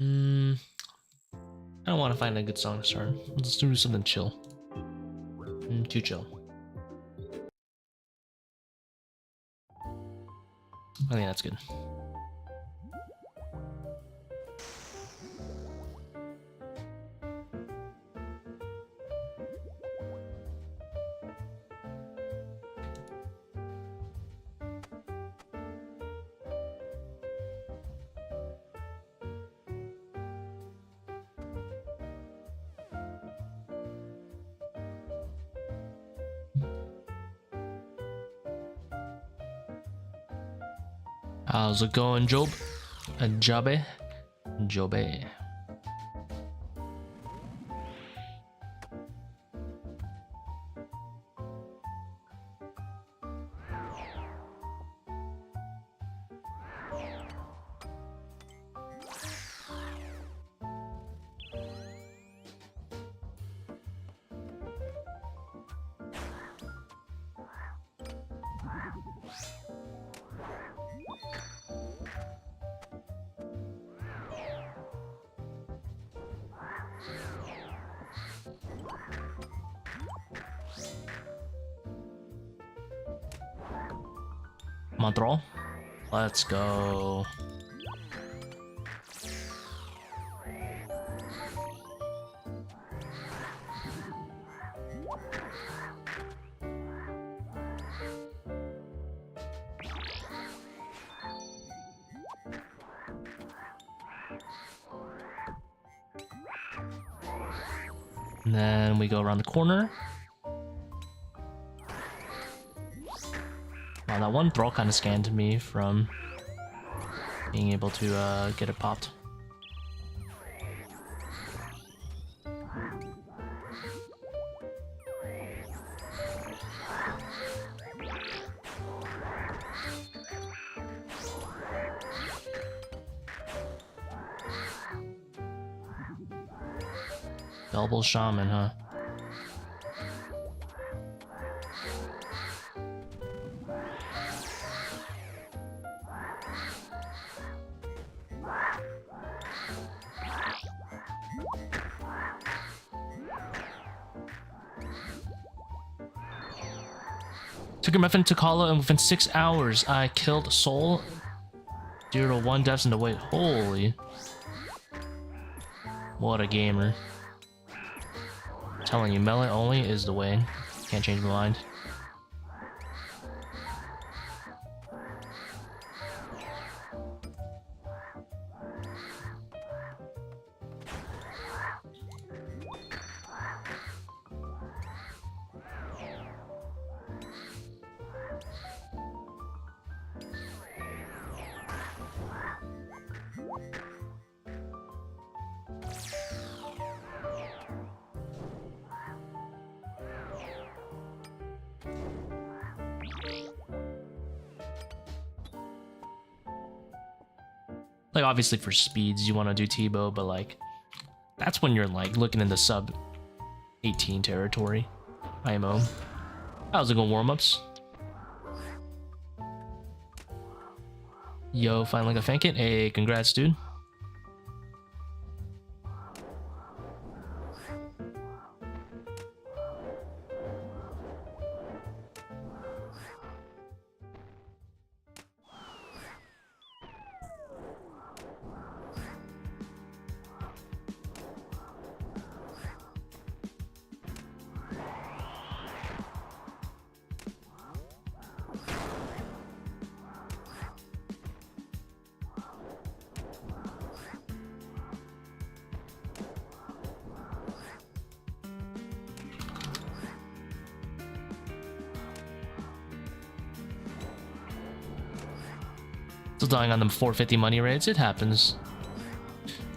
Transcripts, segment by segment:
I don't want to find a good song to start. Let's do something chill. Too chill. I think that's good. How's it going, Job? Jobe? Jobe. Montreal. Let's go. And then we go around the corner. Wow, that one throw kind of scanned me from being able to get it popped. Double shaman, huh? Took a Muffin to Kala, and within 6 hours, I killed Soul. 0 to 1 deaths in the wait. Holy. What a gamer. I'm telling you, melee only is the way. Can't change my mind. Like, obviously for speeds you want to do Tbow, but like that's when you're like looking in the sub 18 territory. IMO. How's it going, warm-ups? Yo, finally got Fankit. Hey, congrats, dude. Still dying on them 450 money raids. It happens.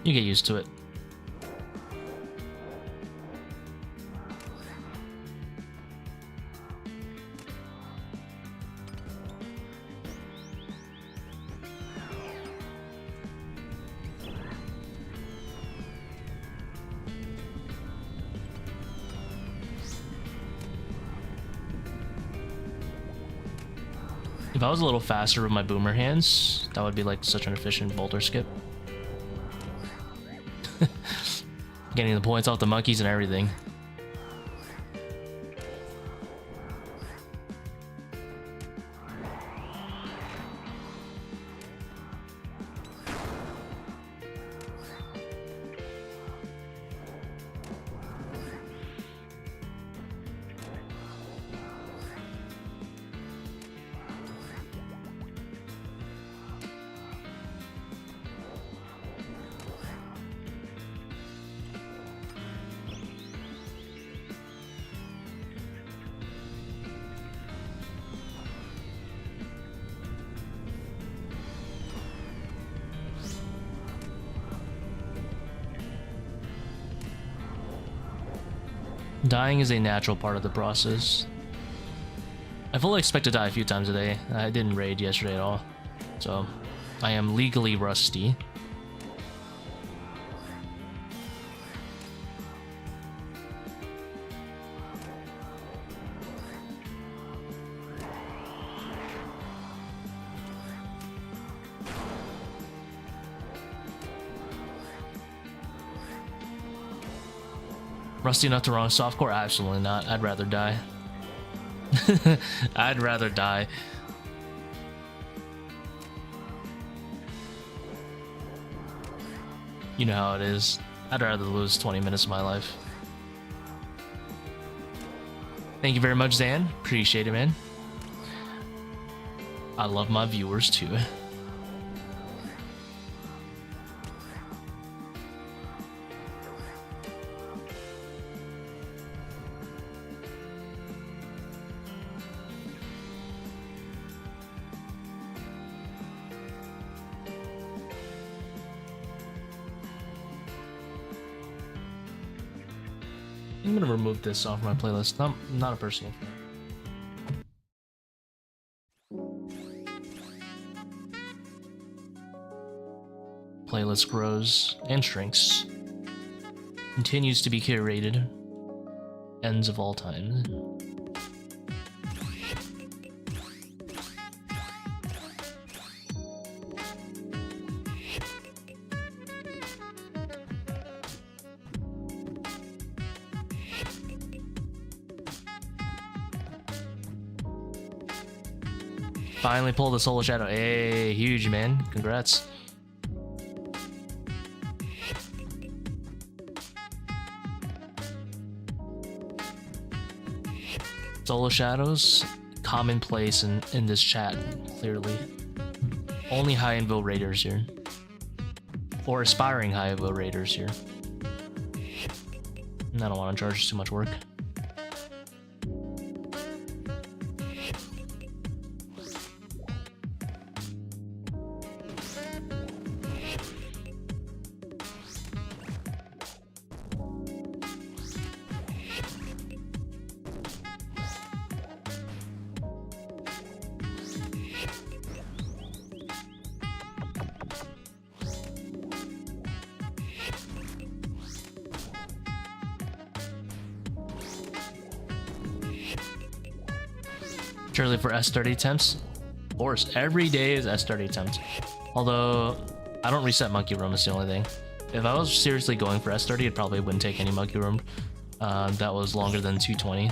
You get used to it. If I was a little faster with my boomer hands, that would be like such an efficient bolter skip. Getting the points off the monkeys and everything. Dying is a natural part of the process. I fully expect to die a few times a day. I didn't raid yesterday at all, so I am legally rusty. Rusty enough to run softcore? Absolutely not. I'd rather die. I'd rather die. You know how it is. I'd rather lose 20 minutes of my life. Thank you very much, Zan. Appreciate it, man. I love my viewers too. I'm gonna remove this off my playlist. Not a personal thing. Playlist grows and shrinks. Continues to be curated. Ends of all time. Finally pulled the Solar Shadow. Hey, huge, man. Congrats. Solar Shadows, commonplace in this chat, clearly. Only high invo raiders here. Or aspiring high invo raiders here. And I don't want to charge too much work. Surely for S30 attempts? Of course, every day is S30 attempts. Although, I don't reset Monkey Room, is the only thing. If I was seriously going for S30, it probably wouldn't take any Monkey Room that was longer than 220.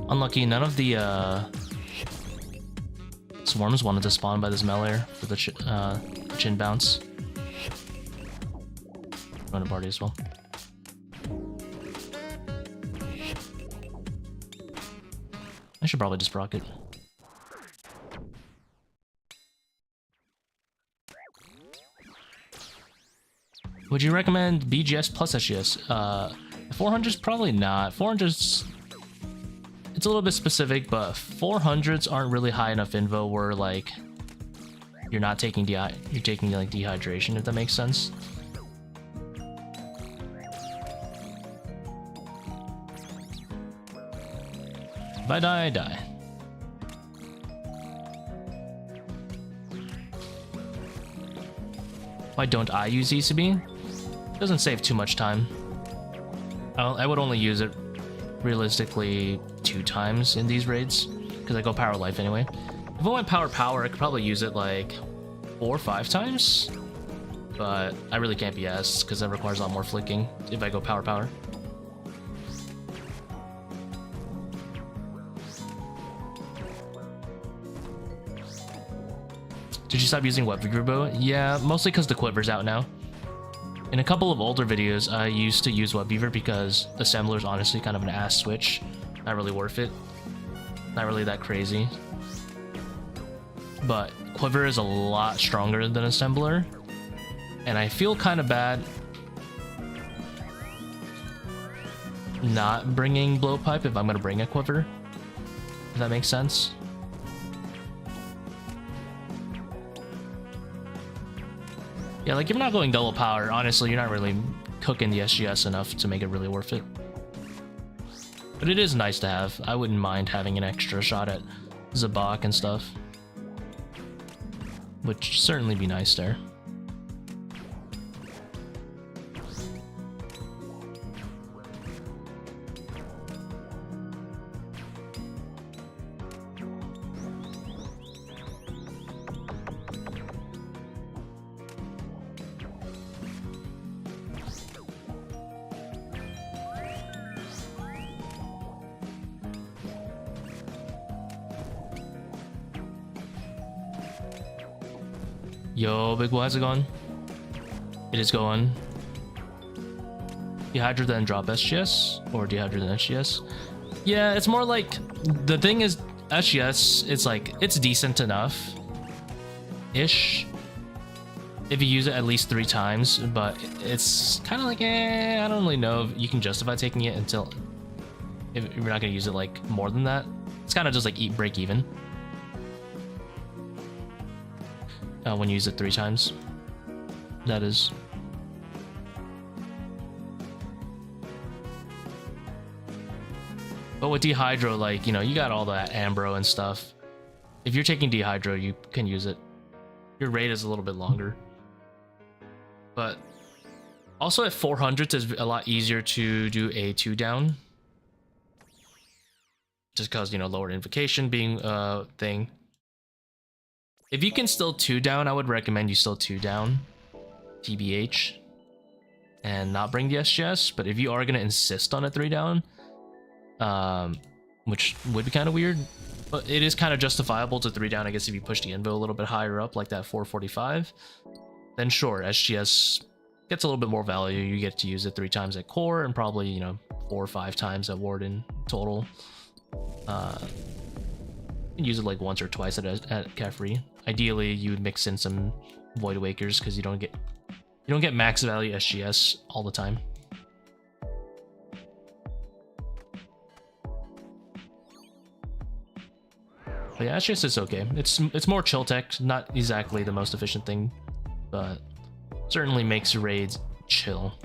Unlucky, none of the swarms wanted to spawn by this melee for the chin bounce. join the party as well. I should probably just proc it. Would you recommend BGS plus SGS? 400s probably not. 400s, it's a little bit specific, but 400s aren't really high enough invo where like you're not taking you're taking like dehydration, if that makes sense. If I die, I die. Why don't I use ECB? It doesn't save too much time. I would only use it realistically 2 times in these raids because I go power life anyway. If I went power, I could probably use it like 4 or 5 times, but I really can't be asked because that requires a lot more flicking if I go power. Did you stop using Kephri bow? Yeah, mostly because the quiver's out now. In a couple of older videos, I used to use Kephri because Assembler's honestly kind of an ass switch. Not really worth it. Not really that crazy. But Quiver is a lot stronger than Assembler. And I feel kind of bad not bringing Blowpipe if I'm going to bring a Quiver. If that makes sense. Yeah, like if you're not going double power, honestly, you're not really cooking the SGS enough to make it really worth it. But it is nice to have. I wouldn't mind having an extra shot at Zebak and stuff. Would certainly be nice there. Yo, big boy, how's it going? It is going. Dehydrate then drop SGS? Or dehydrate then SGS? Yeah, it's more like, the thing is, SGS, it's like, it's decent enough-ish. If you use it at least 3 times, but it's kind of like, I don't really know if you can justify taking it until, if you're not going to use it like more than that. It's kind of just like break even. When you use it 3 times, that is. But with Dehydro, like, you know, you got all that Ambro and stuff. If you're taking Dehydro, you can use it. Your raid is a little bit longer. But also at 400s is a lot easier to do a 2 down. Just because, you know, lower invocation being a thing. If you can still 2 down, I would recommend you still 2 down, TBH, and not bring the SGS. But if you are going to insist on a 3 down, which would be kind of weird, but it is kind of justifiable to 3 down, I guess, if you push the invo a little bit higher up, like that 445, then sure, SGS gets a little bit more value. You get to use it 3 times at core and probably, you know, 4 or 5 times at Warden total. You can use it like once or twice at Kephri. Ideally, you would mix in some Void Wakers because you don't get max value SGS all the time. But yeah, SGS is okay. It's more chill tech, not exactly the most efficient thing, but certainly makes your raids chill,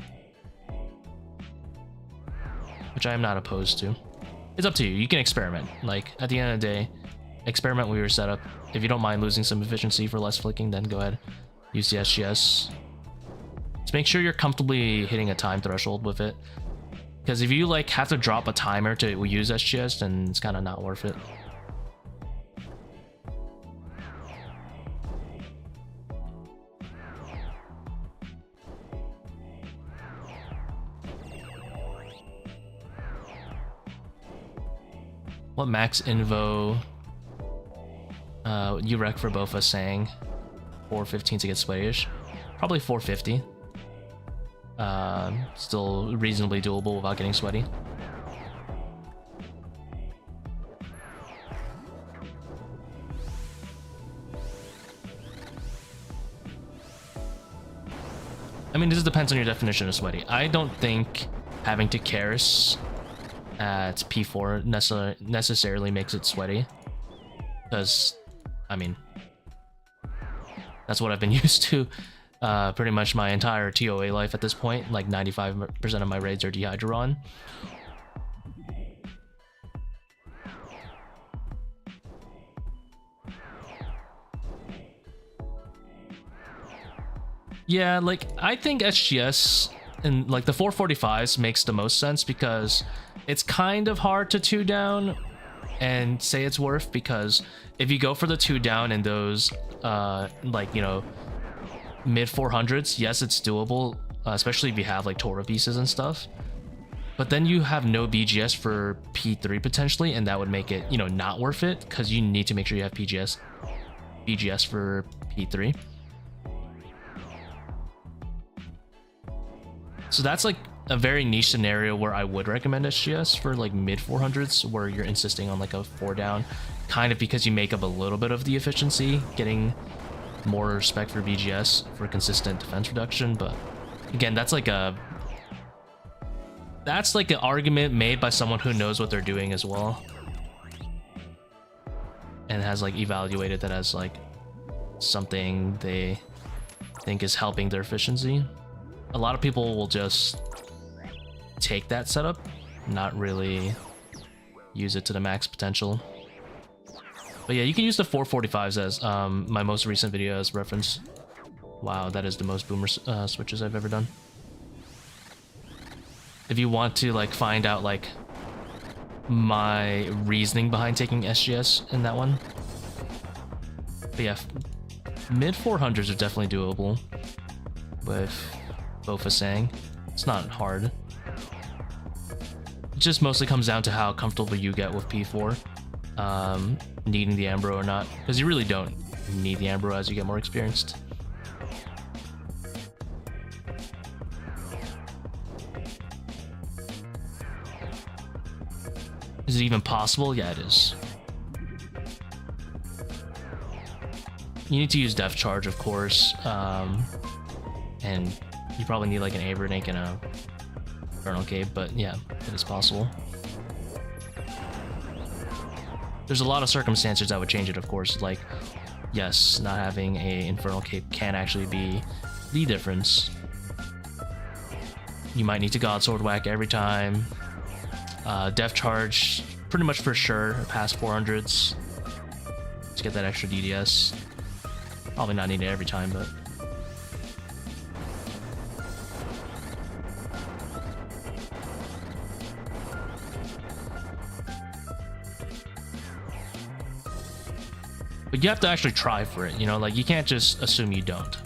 which I am not opposed to. It's up to you. You can experiment. Like at the end of the day, experiment with your setup. If you don't mind losing some efficiency for less flicking, then go ahead, use the SGS. Just make sure you're comfortably hitting a time threshold with it, because if you like have to drop a timer to use SGS, then it's kind of not worth it. What max invo you rec for both us saying 415 to get sweatish? Probably 450. Still reasonably doable without getting sweaty. I mean, this depends on your definition of sweaty. I don't think having to Karis at P4 necessarily makes it sweaty. Because, I mean, that's what I've been used to pretty much my entire ToA life at this point. Like 95% of my raids are Dehydron. Yeah, like, I think SGS and like the 445s makes the most sense because it's kind of hard to 2 down and say it's worth, because if you go for the 2 down and those like, you know, mid 400s, yes, it's doable, especially if you have like ToA pieces and stuff. But then you have no BGS for P3 potentially, and that would make it, you know, not worth it, because you need to make sure you have BGS for P3. So that's like a very niche scenario where I would recommend SGS for like mid 400s, where you're insisting on like a 4 down, kind of because you make up a little bit of the efficiency, getting more respect for BGS for consistent defense reduction. But again, that's like an argument made by someone who knows what they're doing as well, and has like evaluated that as like something they think is helping their efficiency. A lot of people will just take that setup, not really use it to the max potential. But yeah, you can use the 445s as my most recent video as reference. Wow, that is the most boomer switches I've ever done. If you want to like find out like my reasoning behind taking SGS in that one. But yeah, mid 400s are definitely doable with Bofasang. It's not hard. It just mostly comes down to how comfortable you get with P4, needing the Ambro or not, because you really don't need the Ambro as you get more experienced. Is it even possible? Yeah, it is. You need to use Depth Charge, of course, and you probably need like an Avernick and a Infernal Cape, but yeah, it is possible. There's a lot of circumstances that would change it, of course. Like, yes, not having a Infernal Cape can actually be the difference. You might need to Godsword whack every time. Depth Charge, pretty much for sure, past 400s to get that extra DDS. Probably not needed every time, but you have to actually try for it, you know, like you can't just assume you don't.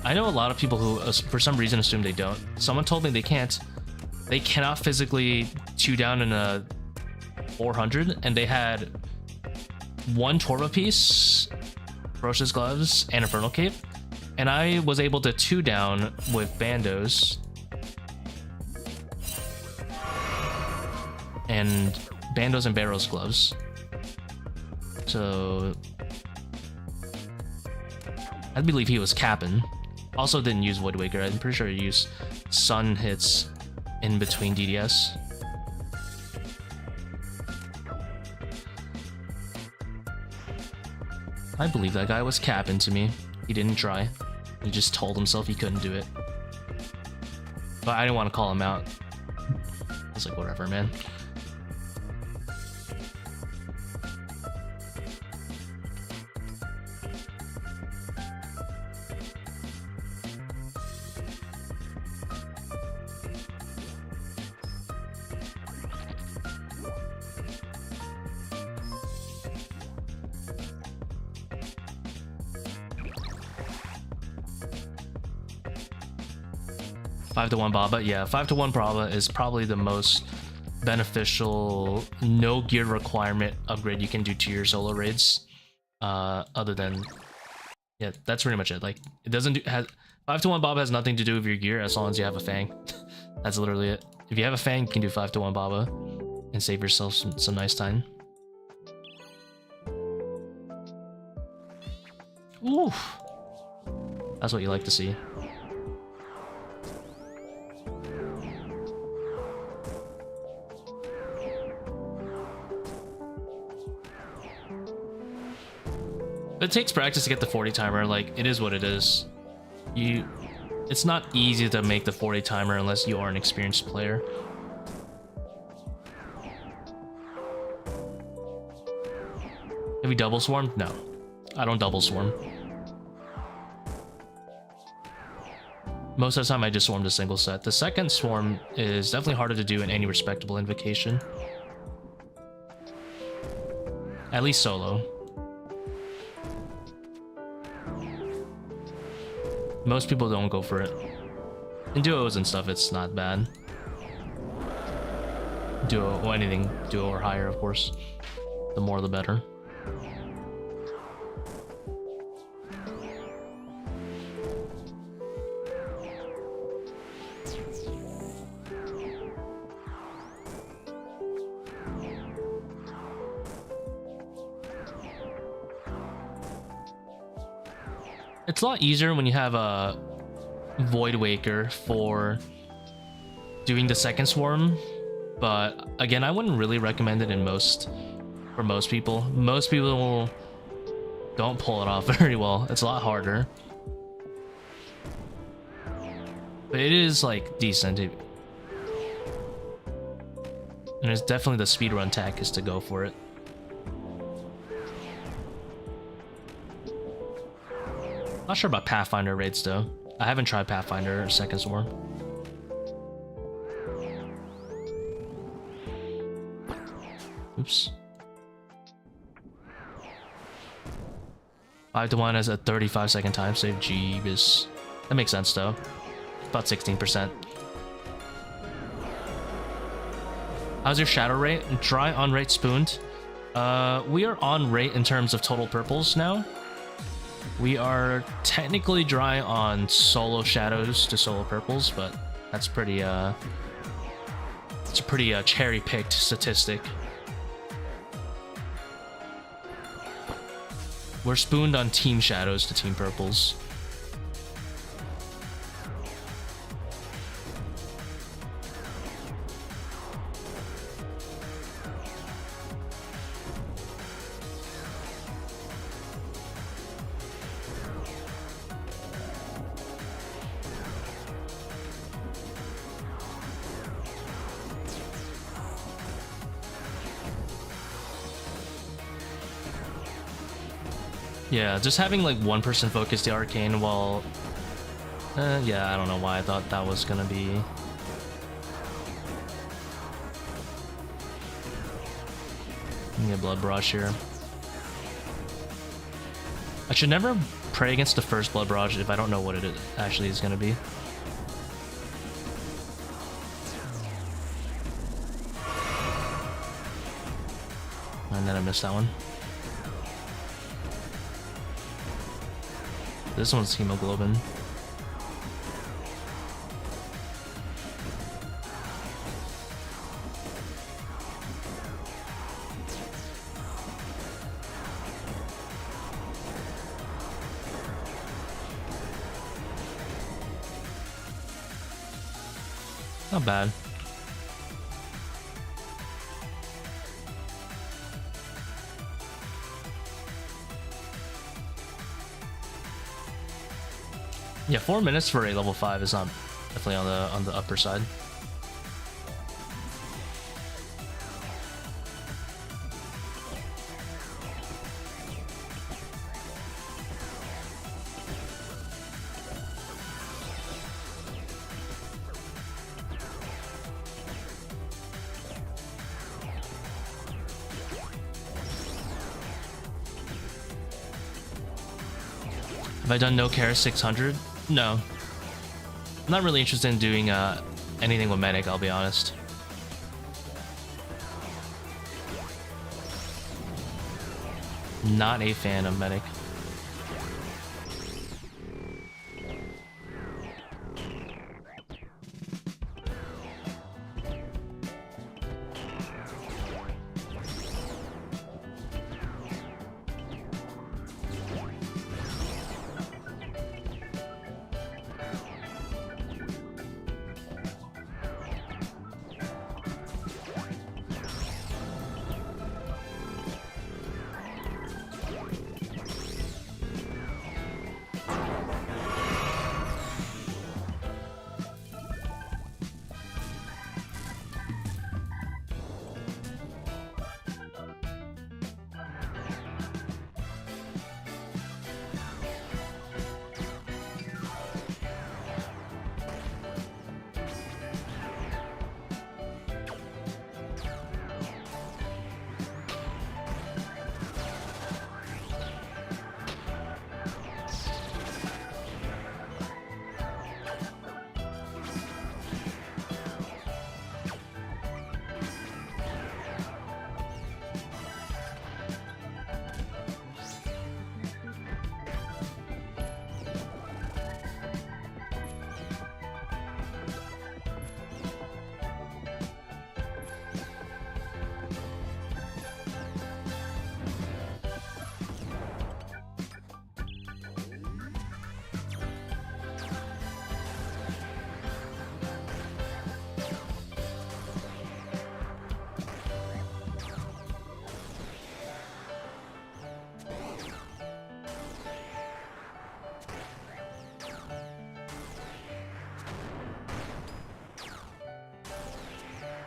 I know a lot of people who for some reason assume they don't. Someone told me they cannot physically 2 down in a 400, and they had 1 ToA piece, Ferocious Gloves, and Infernal Cape, and I was able to 2 down with Bandos and Barrels Gloves. So I believe he was capping. Also didn't use Woodwaker. I'm pretty sure he used Sun hits in between DDS. I believe that guy was capping to me. He didn't try. He just told himself he couldn't do it. But I didn't want to call him out. I was like, whatever, man. 5-to-1 Baba, yeah, 5-to-1 Baba is probably the most beneficial no gear requirement upgrade you can do to your solo raids. Other than, yeah, that's pretty much it. Like, it doesn't do, 5-1 Baba has nothing to do with your gear as long as you have a Fang. That's literally it. If you have a Fang, you can do 5-1 Baba and save yourself some nice time. Ooh, that's what you like to see. It takes practice to get the 40 timer. Like, it is what it is. It's not easy to make the 40 timer unless you are an experienced player. Have you double swarmed? No, I don't double swarm. Most of the time I just swarmed a single set. The second swarm is definitely harder to do in any respectable invocation. At least solo. Most people don't go for it. In duos and stuff, it's not bad. Duo or anything, duo or higher, of course. The more the better. It's a lot easier when you have a Void Waker for doing the second swarm, but again, I wouldn't really recommend it for most people. Most people don't pull it off very well. It's a lot harder, but it is like decent. And it's definitely the speedrun tack is to go for it. Not sure about Pathfinder raids though. I haven't tried Pathfinder or second swarm. Oops. 5-1 has a 35-second time save. Jeebus. That makes sense though. About 16%. How's your shadow rate? Dry, on rate, spooned. We are on rate in terms of total purples now. We are technically dry on solo shadows to solo purples, but that's pretty it's a pretty cherry-picked statistic. We're spooned on team shadows to team purples. Yeah, just having like one person focus the arcane while... yeah, I don't know why I thought that was gonna be... Give me a blood barrage here. I should never pray against the first blood barrage if I don't know what it actually is gonna be. And then I missed that one. This one's hemoglobin. Not bad. Yeah, 4 minutes for a level 5 is not definitely on the upper side. Have I done no care 600? No. I'm not really interested in doing anything with medic, I'll be honest. Not a fan of medic.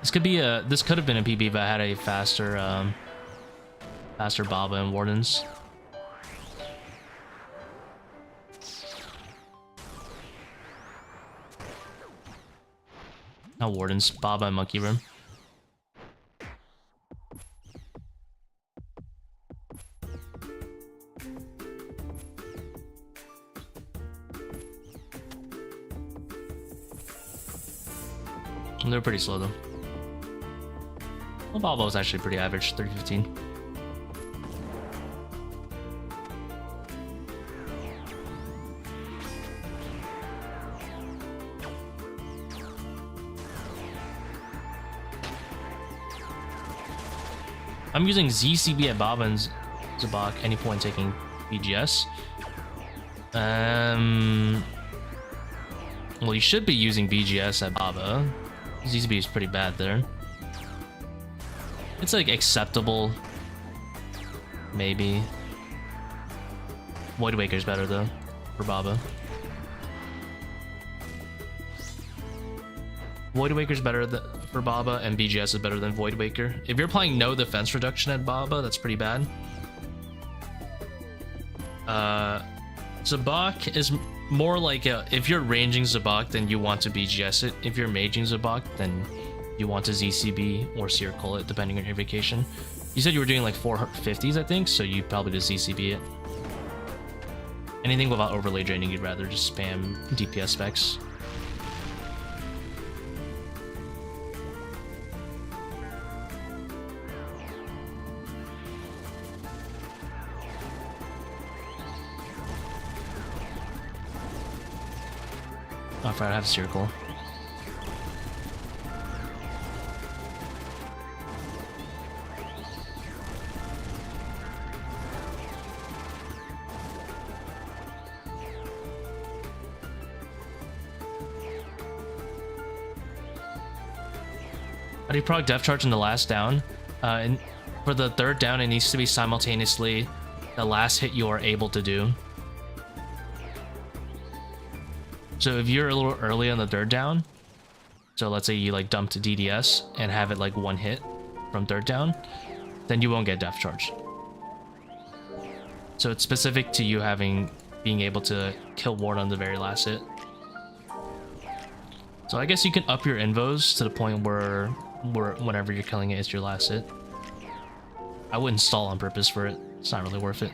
This could be a. This could have been a PB if I had a faster, faster Baba and Wardens. Not Wardens, Baba and Monkey Room. They're pretty slow though. Well, Baba was actually pretty average, 315. I'm using ZCB at Baba and Zebak any point taking BGS. Well, you should be using BGS at Baba. ZCB is pretty bad there. It's like acceptable, maybe. Void Waker's better though for Baba. Void Waker's better for Baba, and BGS is better than Void Waker. If you're playing no defense reduction at Baba, that's pretty bad. Zebak is more like if you're ranging Zebak, then you want to BGS it. If you're maging Zebak, then you want to ZCB or Seercull it, depending on your vacation. You said you were doing like 450s, I think, so you probably just ZCB it. Anything without overlay draining, you'd rather just spam DPS specs. Oh, I forgot I have Seercull. How do you proc Death Charge in the last down? And for the third down, it needs to be simultaneously the last hit you are able to do. So if you're a little early on the third down, so let's say you like dump to DDS and have it like one hit from third down, then you won't get Death Charge. So it's specific to you being able to kill Ward on the very last hit. So I guess you can up your invos to the point where whenever you're killing it, it's your last hit. I wouldn't stall on purpose for it. It's not really worth it.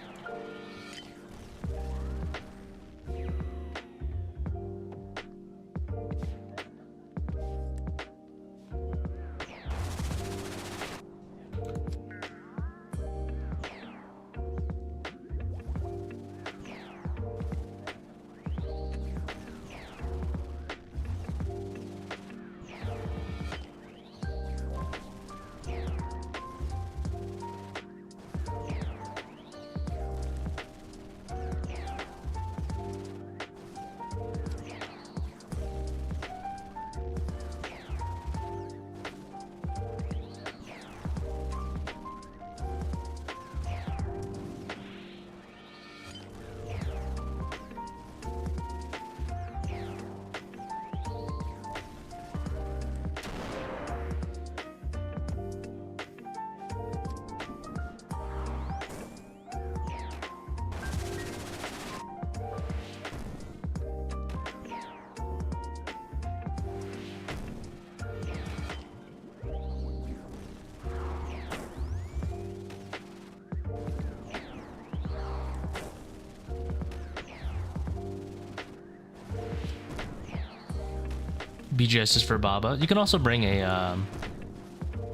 BGS is for Baba. You can also bring a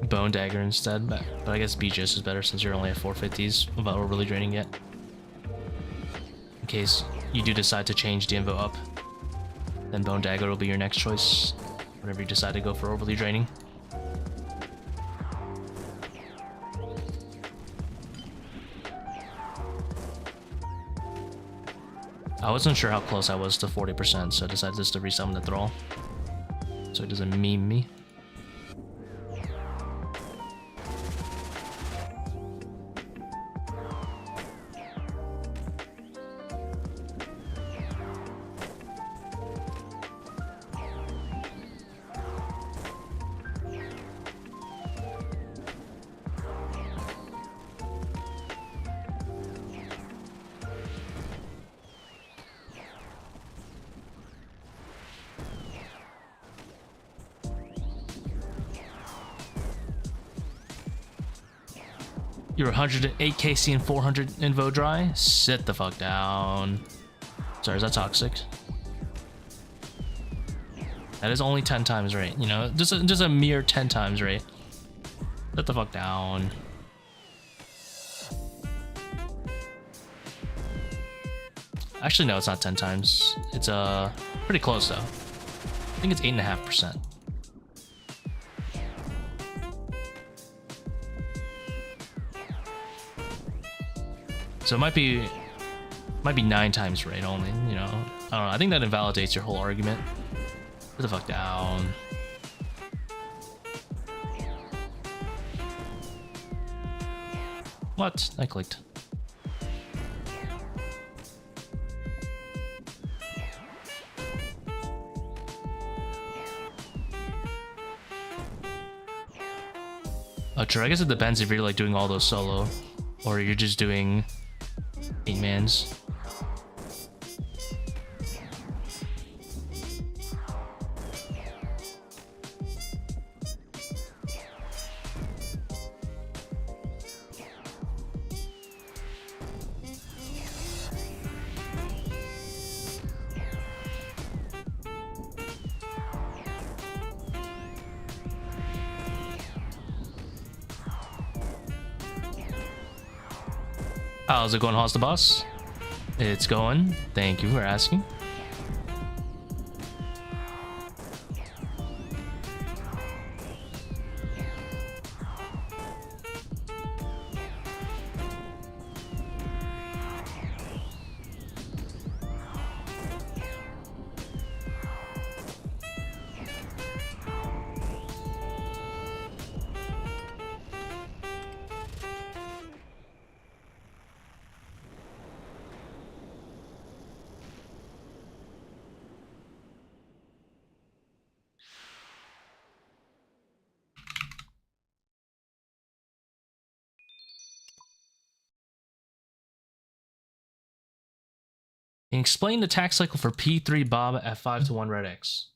Bone Dagger instead, but I guess BGS is better since you're only at 450s without overly draining yet. In case you do decide to change the invo up, then Bone Dagger will be your next choice whenever you decide to go for overly draining. I wasn't sure how close I was to 40%, so I decided just to resummon the Thrall, so it doesn't meme me. You're 108 KC and 400 invo dry? Sit the fuck down. Sorry, is that toxic? That is only 10 times rate, you know? Just a mere 10 times rate. Sit the fuck down. Actually, no, it's not 10 times. It's pretty close though. I think it's 8.5%. So it might be 9 times rate only, you know. I don't know. I think that invalidates your whole argument. Get the fuck down. What? I clicked. Oh, true. I guess it depends if you're like doing all those solo, or you're just doing 8-mans. How's it going, Hoss the Boss? It's going. Thank you for asking. Can you explain the attack cycle for P3 Bob at 5-1 Red X?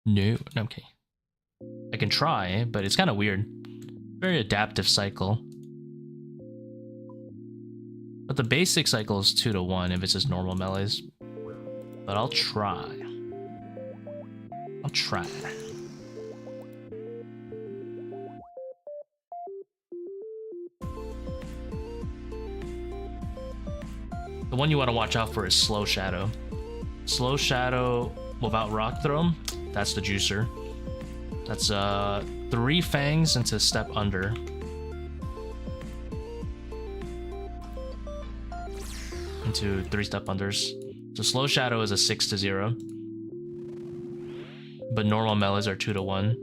No, okay. I can try, but it's kind of weird. Very adaptive cycle. But the basic cycle is 2-1 if it's just normal melees. But I'll try. I'll try. The one you want to watch out for is Slow Shadow. Slow Shadow without Rock Throw, that's the juicer. That's 3 fangs into step under. Into 3 step unders. So Slow Shadow is a 6-0. But normal melees are 2-1.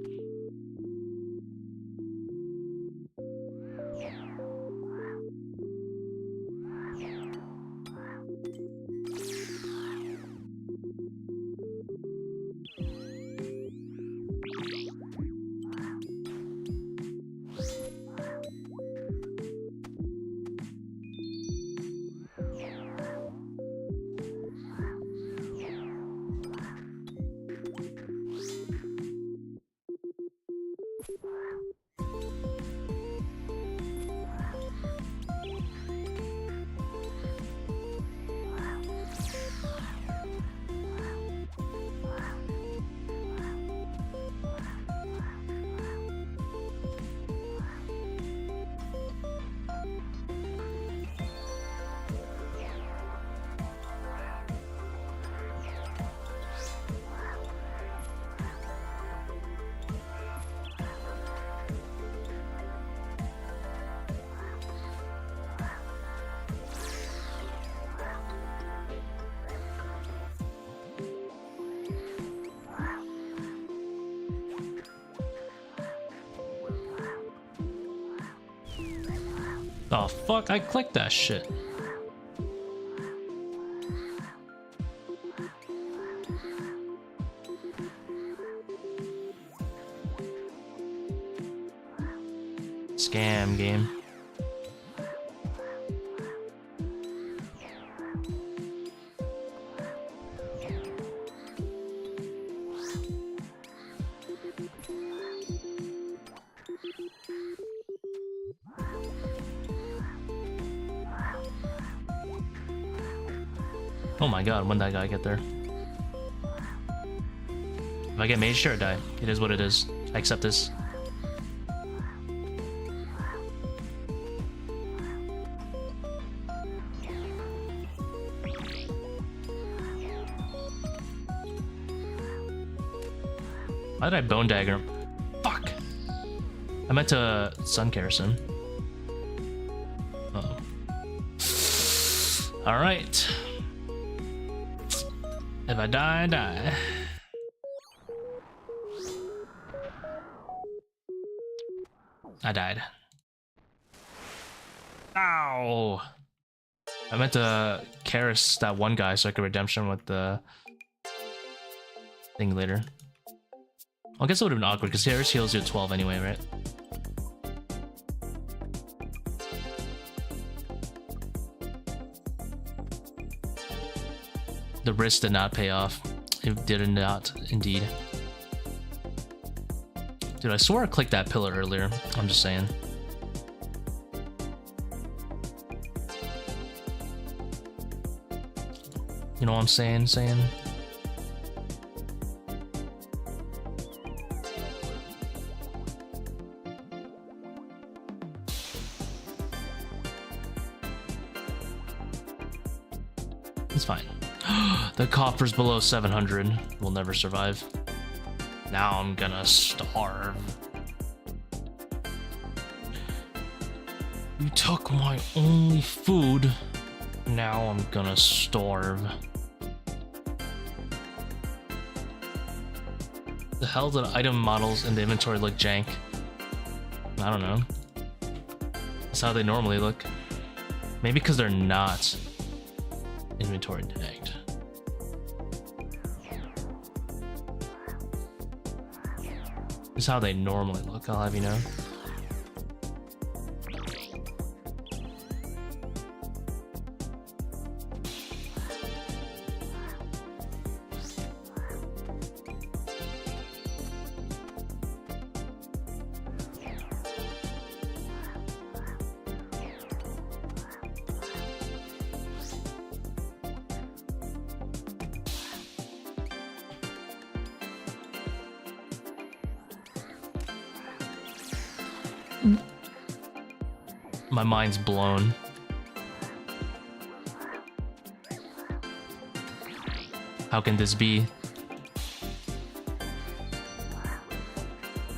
Oh fuck, I clicked that shit. Scam game. Oh my god, when that guy get there? If I get mage, sure, I die. It is what it is. I accept this. Why did I Bone Dagger him? Fuck! I meant to Sun Kerosene. Uh-oh. Alright. If I die, I die. I died. Ow! I meant to Karis that one guy so I could redemption with the thing later. I guess it would have been awkward because Karis heals you at 12 anyway, right? The risk did not pay off. It did not, indeed. Dude, I swore I clicked that pillar earlier. I'm just saying. You know what I'm saying? It's fine. The copper's below 700. We'll never survive. Now I'm gonna starve. You took my only food. Now I'm gonna starve. The hell did item models in the inventory look jank? I don't know. That's how they normally look. Maybe because they're not inventory tagged. This is how they normally look, I'll have you know. My mind's blown. How can this be?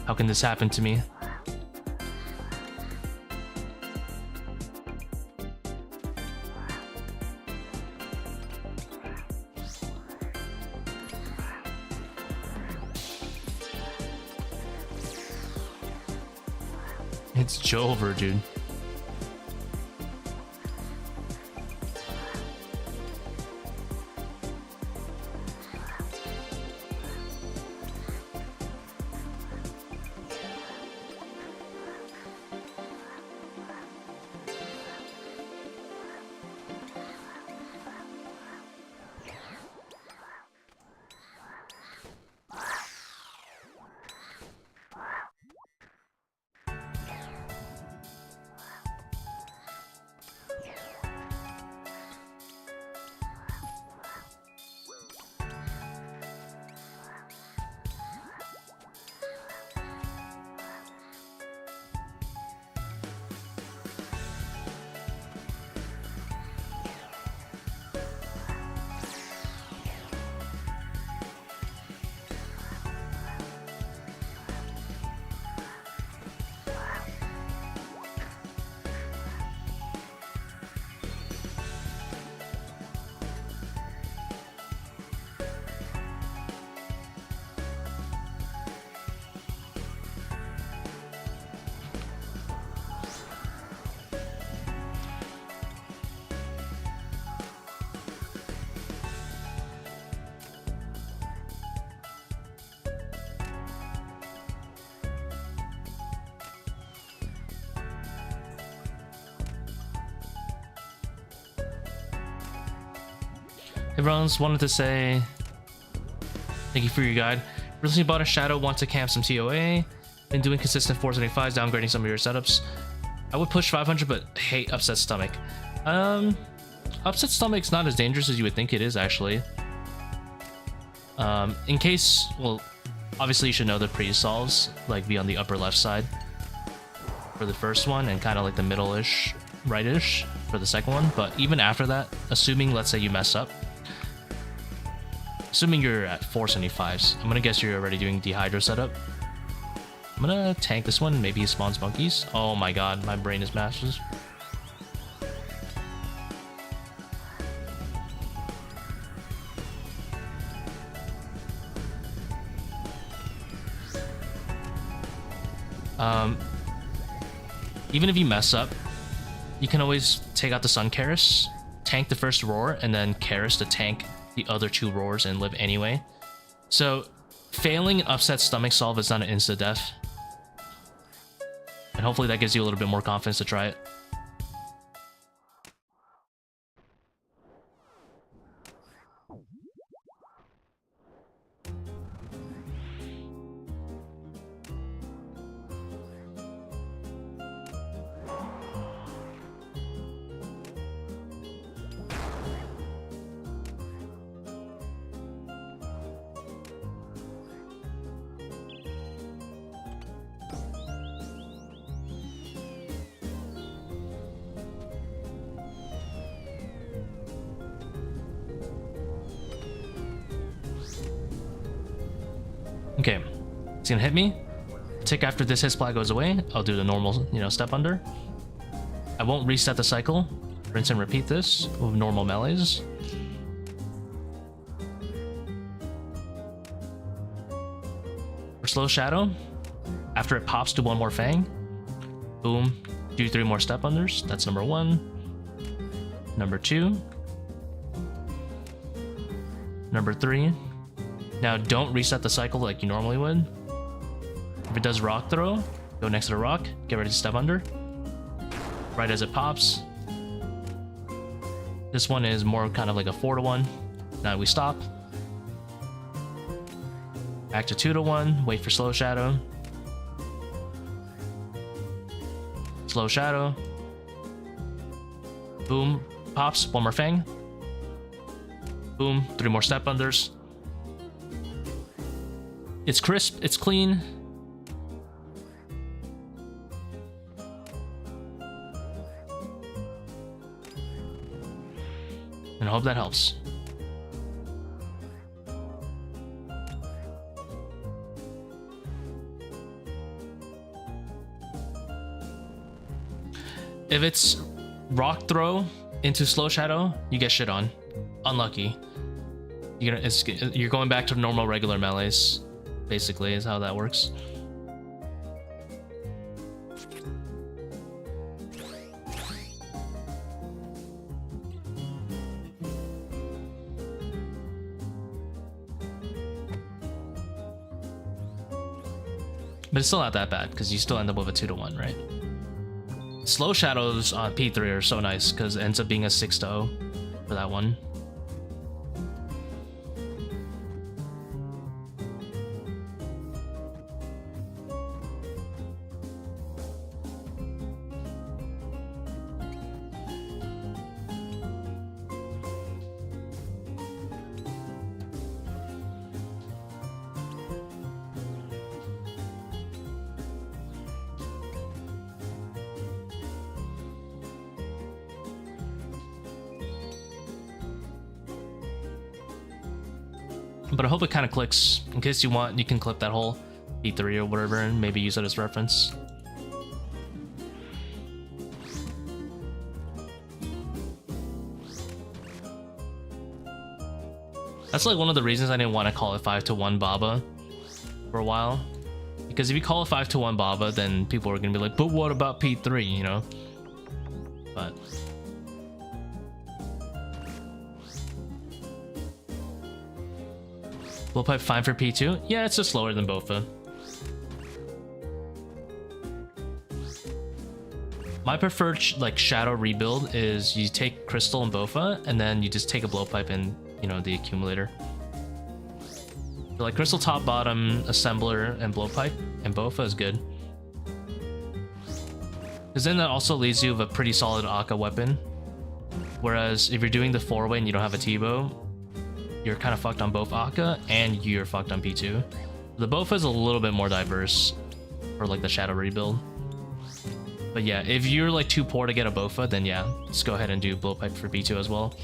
How can this happen to me? It's Jover, dude. Everyone's wanted to say thank you for your guide. Recently bought a shadow, want to camp some ToA. Been doing consistent 475s, downgrading some of your setups. I would push 500, but hate upset stomach. Upset Stomach's not as dangerous as you would think it is, actually. In case, well, obviously you should know the pre-solves, like be on the upper left side for the first one, and kind of like the middle-ish, right-ish for the second one. But even after that, assuming, let's say you mess up, assuming you're at 475s, I'm gonna guess you're already doing Dehydro setup. I'm gonna tank this one, maybe he spawns monkeys. Oh my god, my brain is mashed. Even if you mess up, you can always take out the Sun Karis, tank the first roar, and then Karis to tank the other 2 roars and live anyway. So failing an Upset Stomach solve is not an insta-death. And hopefully that gives you a little bit more confidence to try it. Okay, it's gonna hit me. Tick after this hit splat goes away, I'll do the normal, step under. I won't reset the cycle. Rinse and repeat this with normal melees. For slow shadow, after it pops to 1 more fang, boom, do 3 more step unders. That's number 1. Number 2. Number 3. Now, don't reset the cycle like you normally would. If it does rock throw, go next to the rock, get ready to step under. Right as it pops. This one is more kind of like a 4-to-1. Now we stop. Back to 2-to-1, wait for slow shadow. Slow shadow. Boom, pops, 1 more fang. Boom, 3 more step unders. It's crisp, it's clean. And I hope that helps. If it's rock throw into slow shadow, you get shit on. Unlucky. You're going back to normal regular melees. Basically, is how that works. But it's still not that bad, because you still end up with a 2-to-1, right? Slow shadows on P3 are so nice, because it ends up being a 6-0 for that one. But I hope it kind of clicks. In case you want, you can clip that whole P3 or whatever and maybe use it as reference. That's like one of the reasons I didn't want to call it 5-to-1 Baba for a while. Because if you call it 5-to-1 Baba, then people are going to be like, but what about P3, But... Blowpipe fine for P2? Yeah, it's just slower than Bofa. My preferred shadow rebuild is you take Crystal and Bofa, and then you just take a Blowpipe and, the accumulator. So Crystal top, bottom, Assembler, and Blowpipe, and Bofa is good. Because then that also leaves you with a pretty solid Akkha weapon. Whereas if you're doing the 4-way and you don't have a Tbow, you're kind of fucked on both Akkha and you're fucked on P2. The Bofa is a little bit more diverse for like the Shadow rebuild. But yeah, if you're like too poor to get a Bofa, then yeah, just go ahead and do Blowpipe for P2 as well.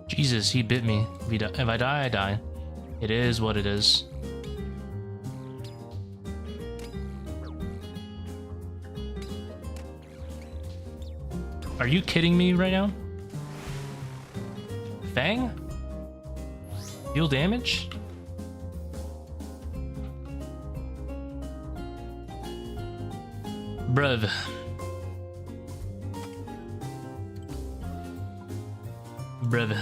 Jesus, he bit me. If I die, I die. It is what it is. Are you kidding me right now? Fang? Deal damage? Bruv. Bruv.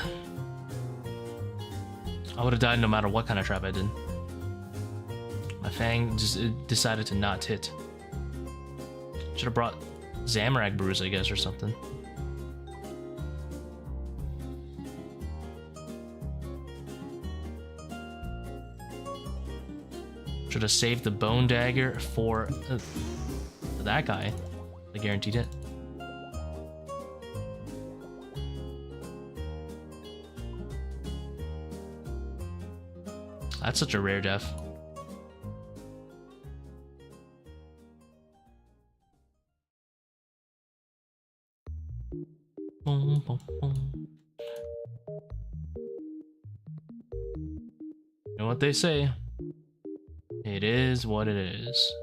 I would have died no matter what kind of trap I did. My Fang just decided to not hit. Should have brought Zamorak Bruise, I guess, or something. Should have saved the Bone Dagger for that guy. I guaranteed it. That's such a rare death. Boom, boom, boom. You know what they say? It is what it is.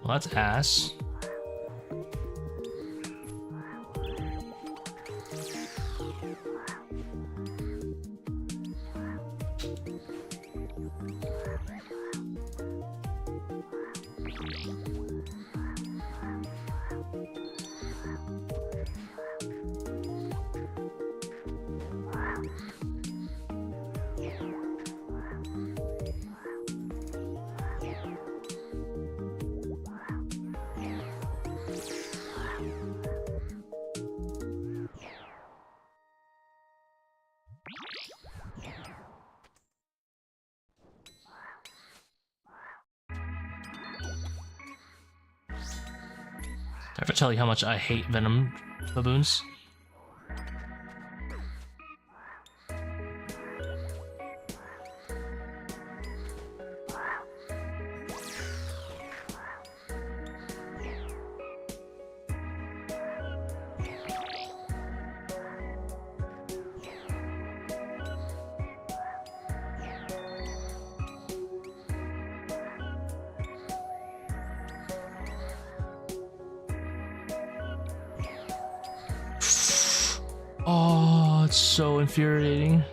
Well, that's ass. I ever tell you how much I hate Venom baboons? Oh, it's so infuriating.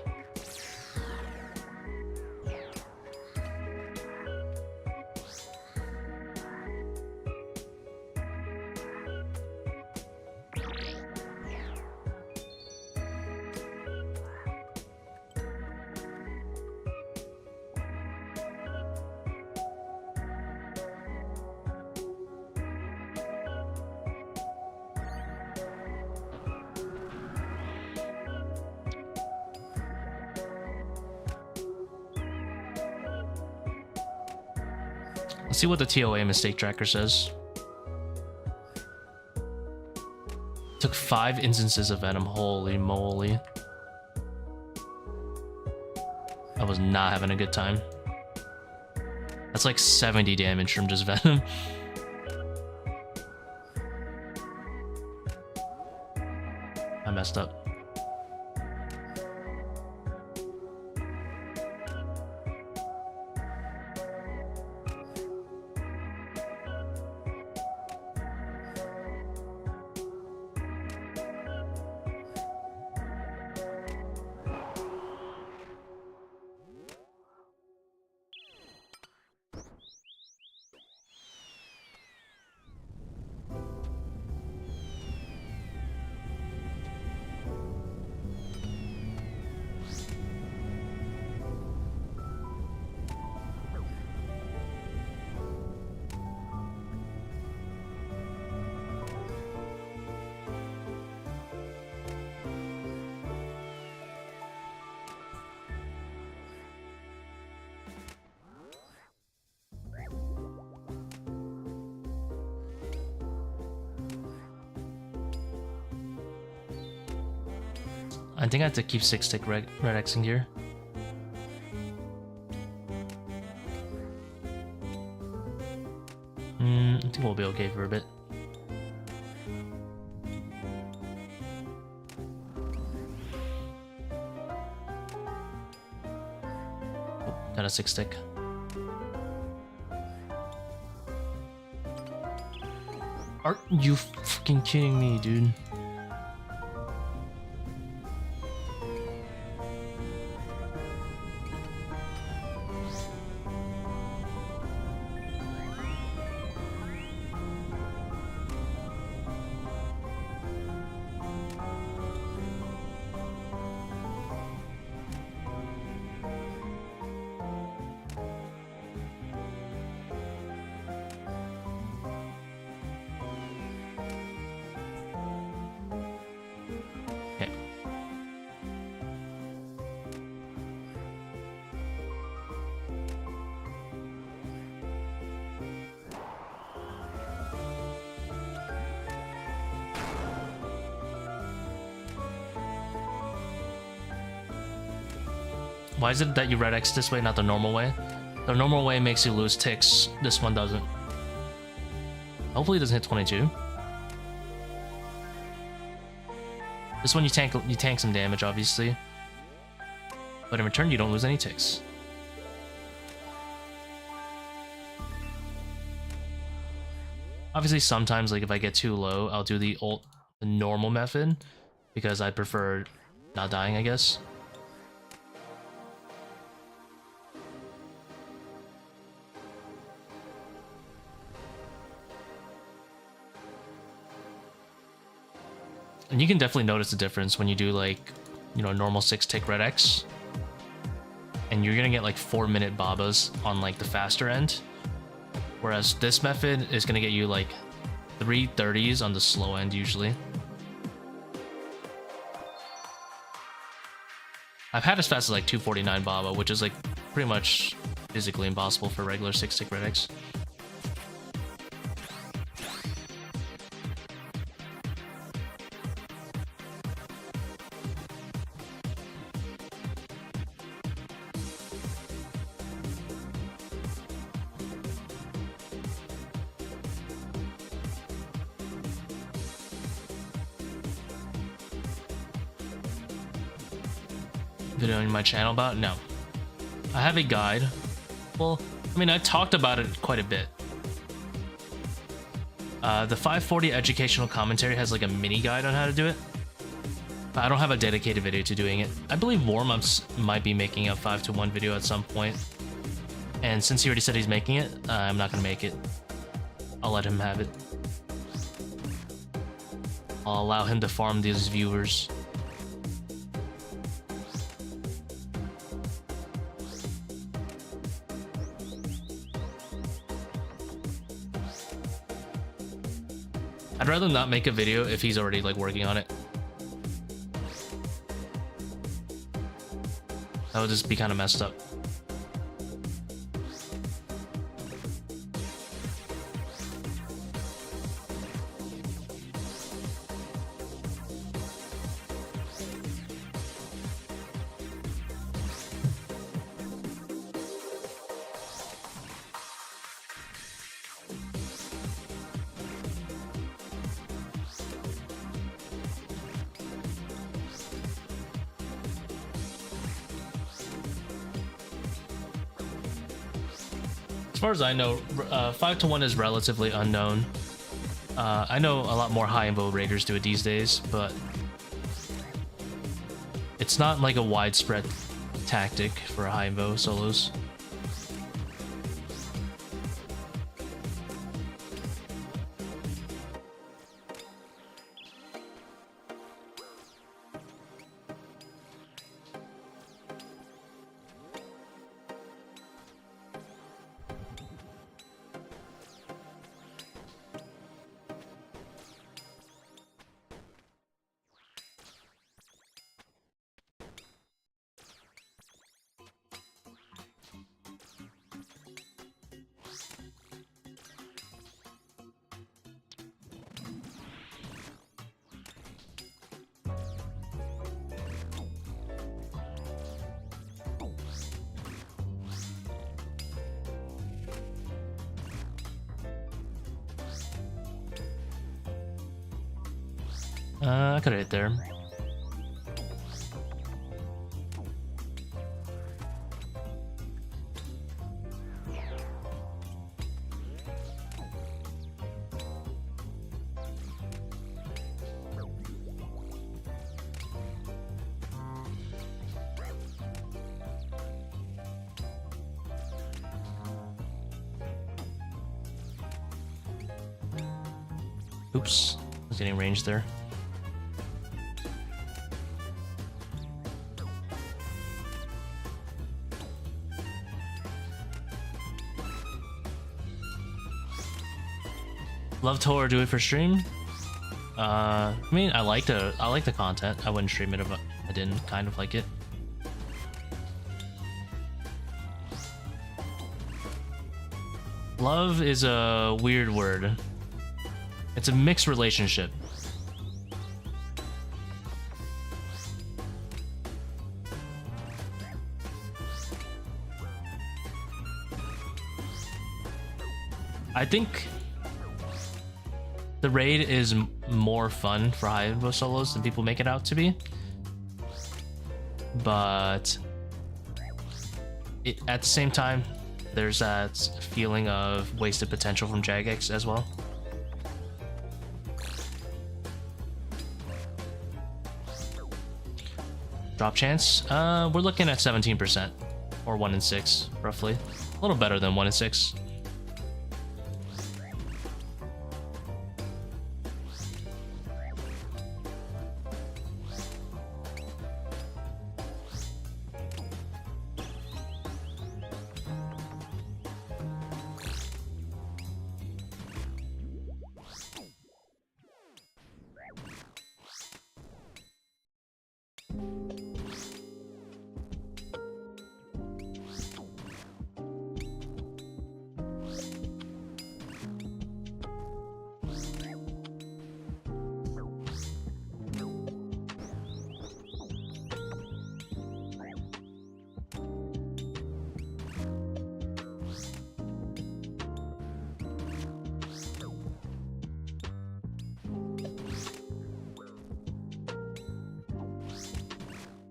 Let's see what the ToA mistake tracker says. Took 5 instances of Venom. Holy moly. I was not having a good time. That's like 70 damage from just Venom. I messed up. I think I have to keep 6-tick red Xing here. I think we'll be okay for a bit. Oh, got a 6-tick. Are you fucking kidding me, dude? Why is it that you red X this way, not the normal way? The normal way makes you lose ticks. This one doesn't. Hopefully it doesn't hit 22. This one you tank some damage, obviously. But in return, you don't lose any ticks. Obviously, sometimes, like if I get too low, I'll do the normal method because I prefer not dying, I guess. And you can definitely notice the difference when you do like, you know, normal 6-tick red X. And you're gonna get like 4-minute Babas on like the faster end. Whereas this method is gonna get you like 330s on the slow end usually. I've had as fast as like 249 Baba, which is like pretty much physically impossible for regular 6-tick red X. Video on my channel about? No. I have a guide. Well, I mean, I talked about it quite a bit. The 540 educational commentary has like a mini guide on how to do it. I don't have a dedicated video to doing it. I believe Warmups might be making a 5-to-1 video at some point. And since he already said he's making it, I'm not gonna make it. I'll let him have it. I'll allow him to farm these viewers. I'd rather not make a video if he's already like working on it. That would just be kind of messed up. As far as I know, 5-to-1 is relatively unknown. I know a lot more high invo raiders do it these days, but it's not like a widespread tactic for high invo solos. I could have hit there. Oops, I was getting range there. Love ToA, do it for stream. I mean, I like the content. I wouldn't stream it if I didn't kind of like it. Love is a weird word. It's a mixed relationship. I think the raid is more fun for high invo solos than people make it out to be, but at the same time, there's that feeling of wasted potential from Jagex as well. Drop chance? We're looking at 17%, or 1 in 6, roughly. A little better than 1 in 6.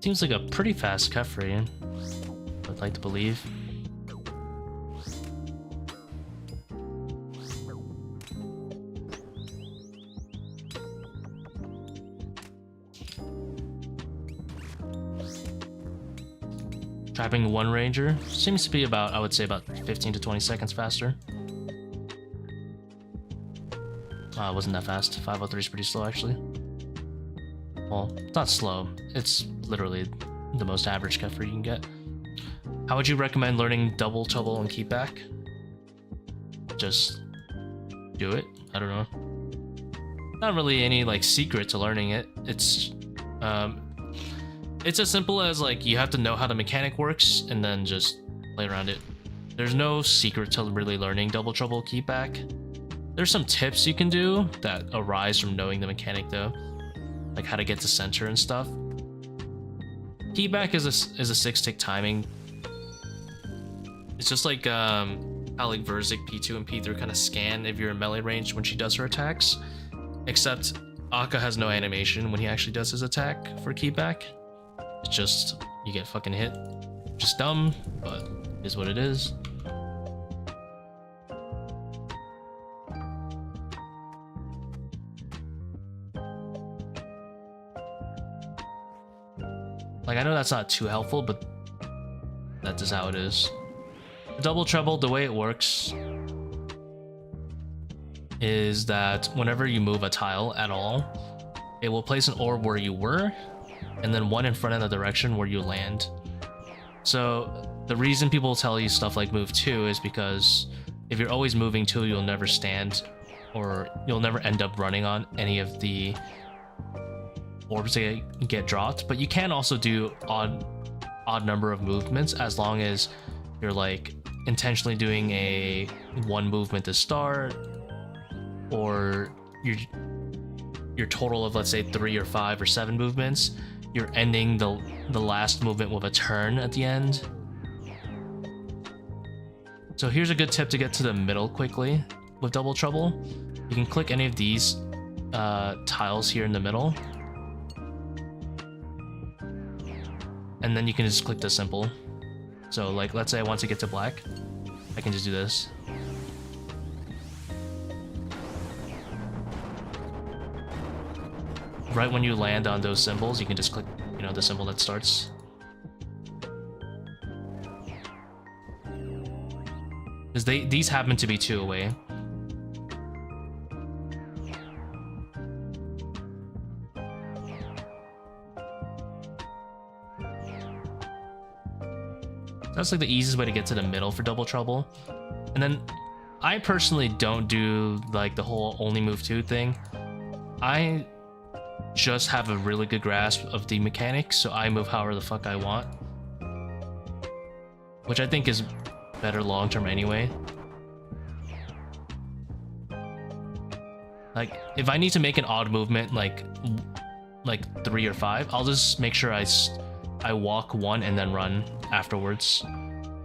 Seems like a pretty fast Kephri, I'd like to believe. Trapping one ranger seems to be about, I would say, about 15 to 20 seconds faster. It wasn't that fast. 503 is pretty slow, actually. Well, it's not slow. It's literally the most average Kephri you can get. How would you recommend learning double trouble and keep back? Just do it. I don't know. Not really any like secret to learning it. It's as simple as like you have to know how the mechanic works and then just play around it. There's no secret to really learning double trouble keep back. There's some tips you can do that arise from knowing the mechanic though, like how to get to center and stuff. Keep back is a 6-tick timing. It's just like how like Verzik P2 and P3 kind of scan if you're in melee range when she does her attacks, except Akkha has no animation when he actually does his attack for keep back. It's just you get fucking hit. Just dumb, but it is what it is. Like, I know that's not too helpful, but that is how it is. Double treble, the way it works is that whenever you move a tile at all, it will place an orb where you were, and then one in front of the direction where you land. So the reason people tell you stuff like move 2 is because if you're always moving 2, you'll never stand, or you'll never end up running on any of the orbs that get dropped. But you can also do odd number of movements as long as you're like intentionally doing a 1 movement to start, or your total of, let's say, 3 or 5 or 7 movements, you're ending the last movement with a turn at the end. So here's a good tip to get to the middle quickly with double trouble. You can click any of these tiles here in the middle, and then you can just click the simple. So like, let's say I want to get to black, I can just do this. Right when you land on those symbols, you can just click, you know, the symbol that starts. Because these happen to be 2 away. That's like the easiest way to get to the middle for double trouble. And then I personally don't do like the whole only move 2 thing. I just have a really good grasp of the mechanics, so I move however the fuck I want, which I think is better long term anyway. Like if I need to make an odd movement like 3 or 5, I'll just make sure I walk 1 and then run afterwards.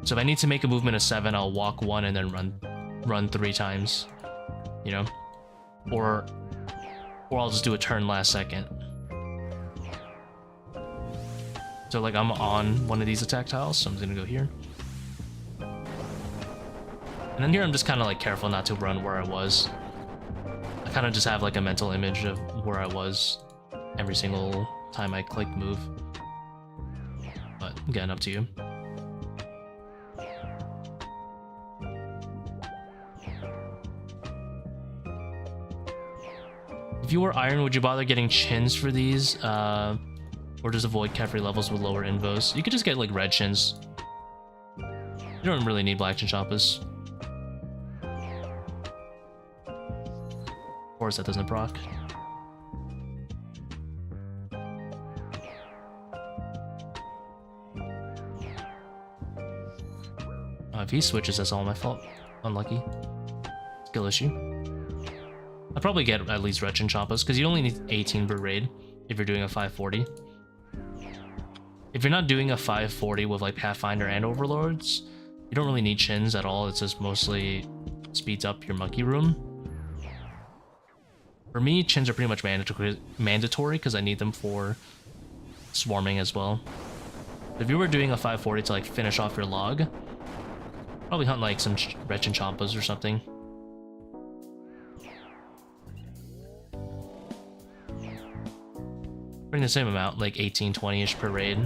So if I need to make a movement of 7, I'll walk 1 and then run 3 times, you know, or I'll just do a turn last second. So like I'm on one of these attack tiles, so I'm just gonna go here. And then here I'm just kind of like careful not to run where I was. I kind of just have like a mental image of where I was every single time I click move. But again, up to you. If you were iron, would you bother getting chins for these? Or just avoid Kephri levels with lower invos? You could just get like red chins. You don't really need black chin chompas. Of course, that doesn't proc. If he switches, that's all my fault. Unlucky. Skill issue. I'd probably get at least red chin chompas, because you only need 18 per raid if you're doing a 540. If you're not doing a 540 with like Pathfinder and Overlords, you don't really need chins at all. It's just mostly speeds up your monkey room. For me, chins are pretty much mandatory because I need them for swarming as well. If you were doing a 540 to like finish off your log, probably hunt like some red chin chompas or something. Bring the same amount, like 18, 20-ish per raid.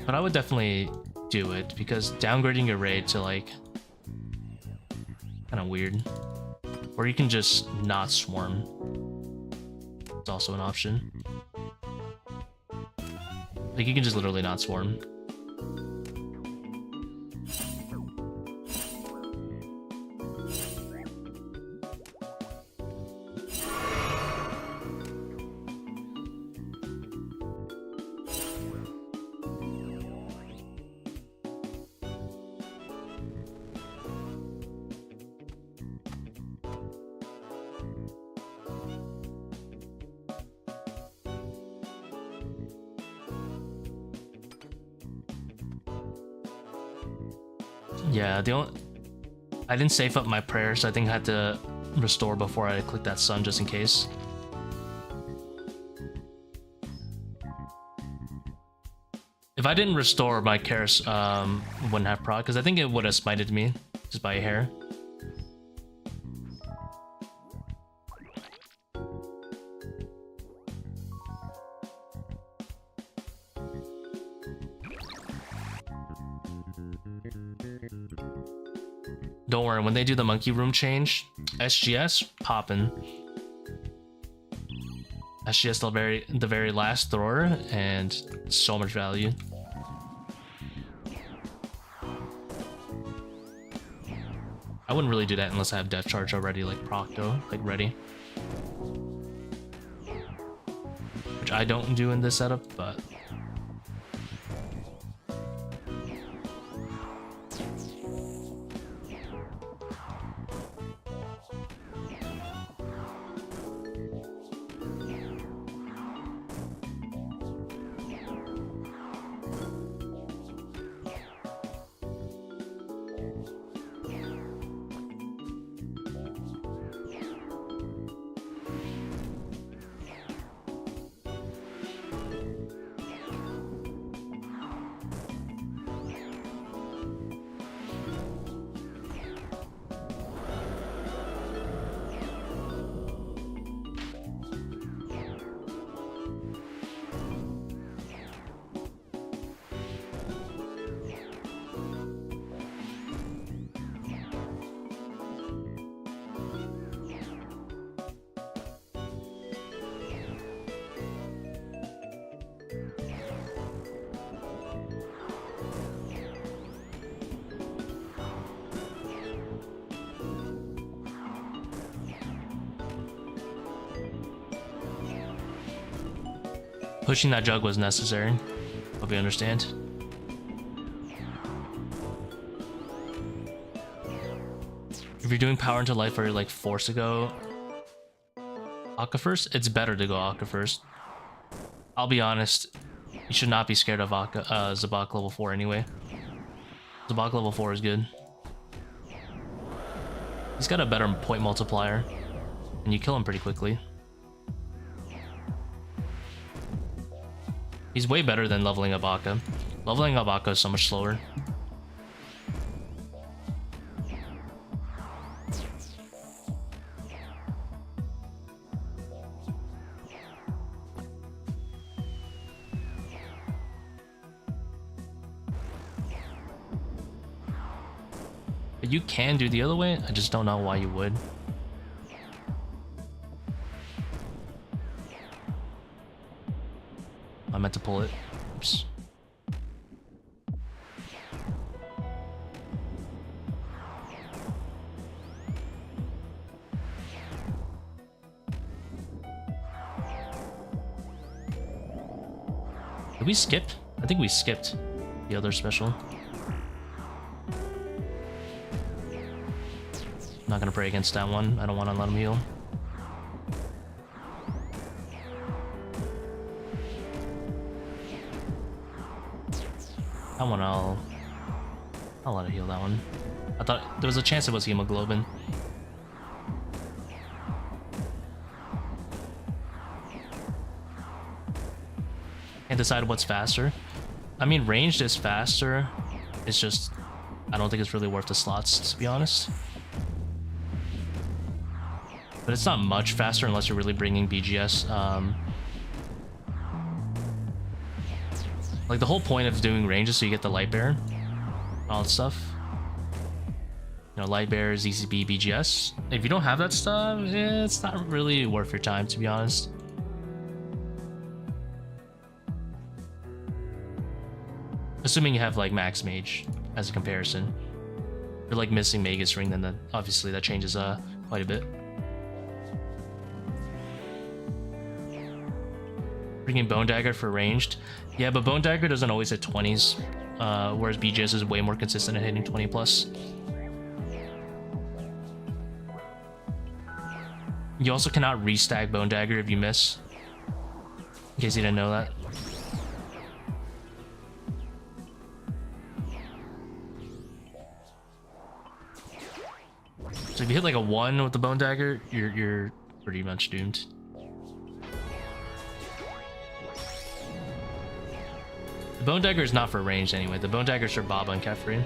But I would definitely do it because downgrading your raid to like kind of weird. Or you can just not swarm. It's also an option. Like you can just literally not swarm. Yeah, I didn't save up my prayers, so I think I had to restore before I click that sun just in case. If I didn't restore, my Karis wouldn't have proc, because I think it would have smited me just by a hair. Don't worry, when they do the monkey room change, SGS poppin'. SGS the very last thrower, and so much value. I wouldn't really do that unless I have Death Charge already, like proc though, like ready. Which I don't do in this setup, but... Pushing that jug was necessary. Hope you understand. If you're doing power into life or you're like forced to go Akkha first, it's better to go Akkha first. I'll be honest, you should not be scared of Akkha, Zebak level 4 anyway. Zebak level 4 is good. He's got a better point multiplier, and you kill him pretty quickly. He's way better than leveling up Akkha. Leveling up Akkha is so much slower. But you can do the other way, I just don't know why you would. I meant to pull it. Oops. Did we skip? I think we skipped the other special. I'm not gonna pray against that one. I don't want to let him heal. That one I'll let it heal that one. I thought there was a chance it was hemoglobin. Can't decide what's faster. I mean, ranged is faster. It's just, I don't think it's really worth the slots, to be honest. But it's not much faster unless you're really bringing BGS. Like the whole point of doing range is so you get the light bearer, all that stuff. You know, light bearer, ZCB, BGS. If you don't have that stuff, it's not really worth your time, to be honest. Assuming you have like max mage as a comparison. If you're like missing Magus ring, then obviously that changes quite a bit. Bringing Bone Dagger for ranged. Yeah, but Bone Dagger doesn't always hit 20s, whereas BGS is way more consistent at hitting 20 plus. You also cannot restack Bone Dagger if you miss. In case you didn't know that. So if you hit like a 1 with the Bone Dagger, you're pretty much doomed. The Bone Dagger is not for ranged anyway. The Bone Dagger is for Baba and Kephri.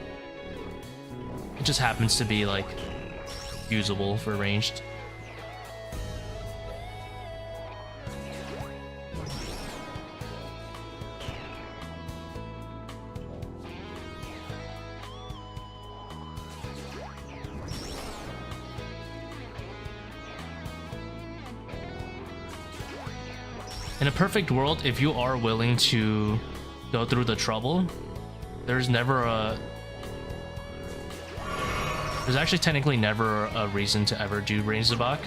It just happens to be like usable for ranged. In a perfect world, if you are willing to go through the trouble, there's actually technically never a reason to ever do range Zebak,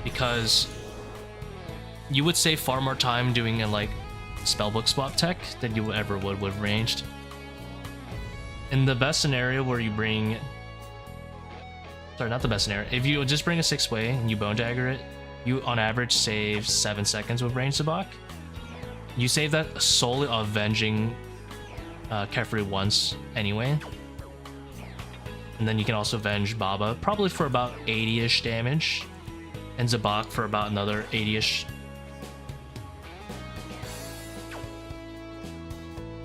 because you would save far more time doing a like spellbook swap tech than you ever would with ranged. In the best scenario where you bring, sorry, not the best scenario, if you just bring a 6-way and you Bone Dagger it, you on average save 7 seconds with range Zebak. You save that solely on avenging Kephri once anyway. And then you can also avenge Baba, probably for about 80-ish damage, and Zebak for about another 80-ish.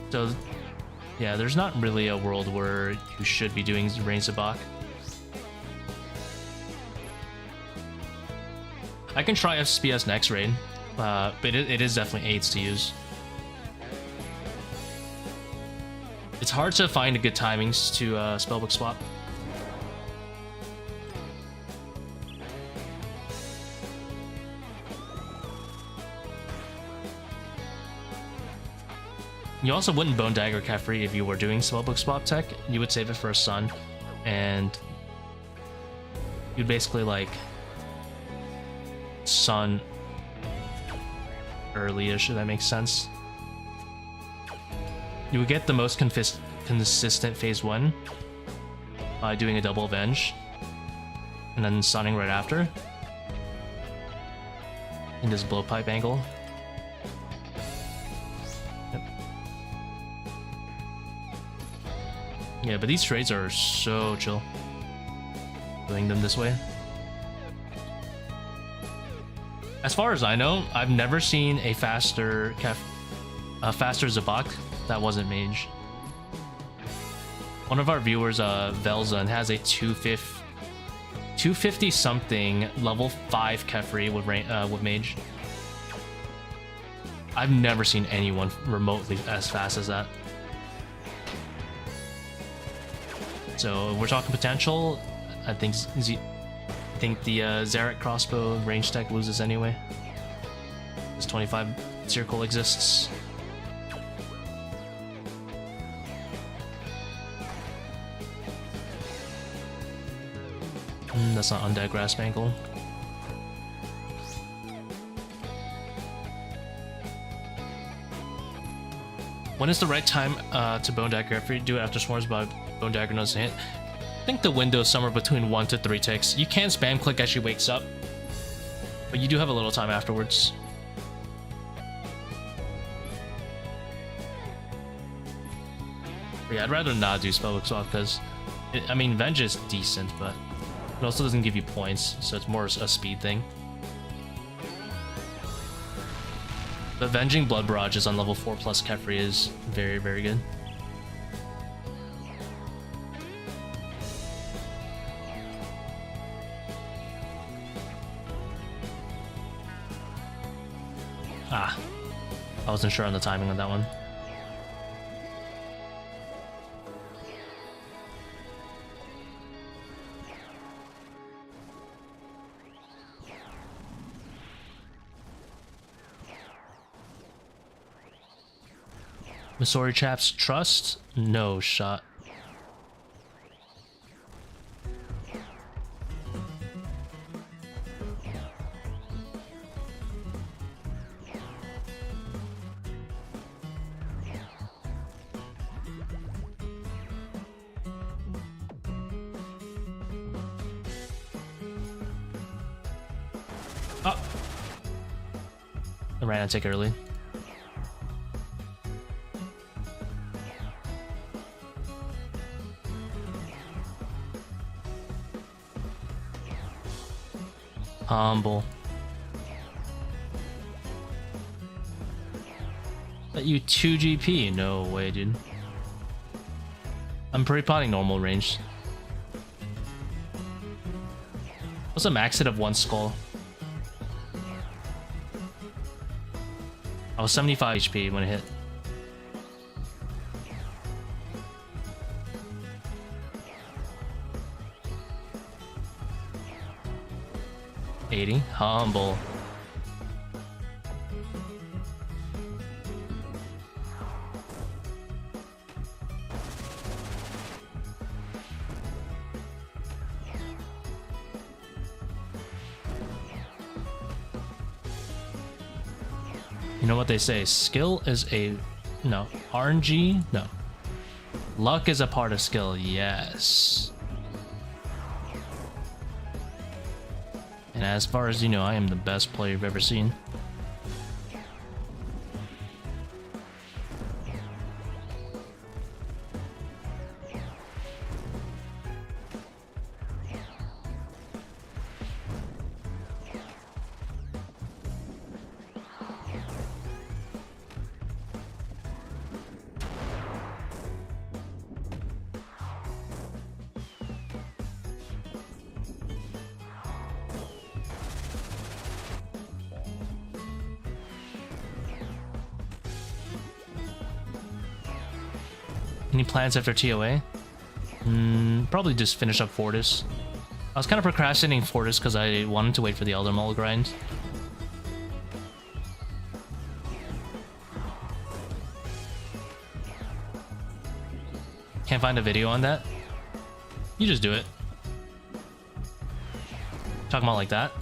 So yeah, there's not really a world where you should be doing range Zebak. I can try SPS next raid, but it is definitely AIDS to use. It's hard to find good timings to spellbook swap. You also wouldn't Bone Dagger Kephri if you were doing spellbook swap tech. You would save it for a Sun, and you'd basically like Sun early-ish, if that makes sense. You would get the most consistent phase 1 by doing a double avenge and then sunning right after in this blowpipe angle. Yep. Yeah, but these trades are so chill doing them this way. As far as I know, I've never seen a faster Zebak that wasn't mage. One of our viewers, Velzan, has a 250 something level 5 Kephri with mage. I've never seen anyone remotely as fast as that. So if we're talking potential, I think the Xerac crossbow range tech loses anyway. This 25 Seercull exists. That's not undead grasp ankle. When is the right time to Bone Dagger? If you do it after Swarms, but Bone Dagger doesn't hit, I think the window is somewhere between 1 to 3 ticks. You can spam click as she wakes up, but you do have a little time afterwards. But yeah, I'd rather not do spellbook swap because, I mean, Venge is decent, but it also doesn't give you points, so it's more a speed thing. But Avenging Blood Barrages on level 4 plus Kephri is very, very good. Ah, I wasn't sure on the timing of that one. Missouri chaps trust? No shot. Oh! I ran a tick early. Humble. Bet you 2 GP? No way, dude. I'm pre-potting normal range. What's a max hit of 1 skull? I was 75 HP when it hit. Humble. You know what they say, skill is a... no. RNG? No. Luck is a part of skill, yes. And as far as you know, I am the best player you've ever seen. Any plans after ToA? Probably just finish up Fortis. I was kind of procrastinating Fortis because I wanted to wait for the Elder Maul grind. Can't find a video on that? You just do it. Talking about like that?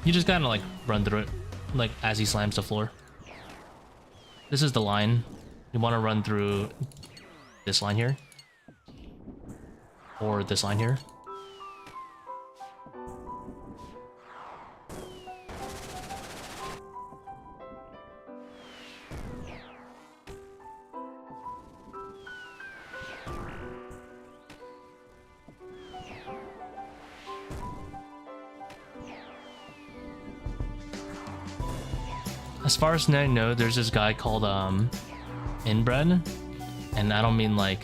You just gotta like run through it, like as he slams the floor. This is the line. You want to run through this line here. Or this line here. As far as I know, there's this guy called Inbred, and I don't mean like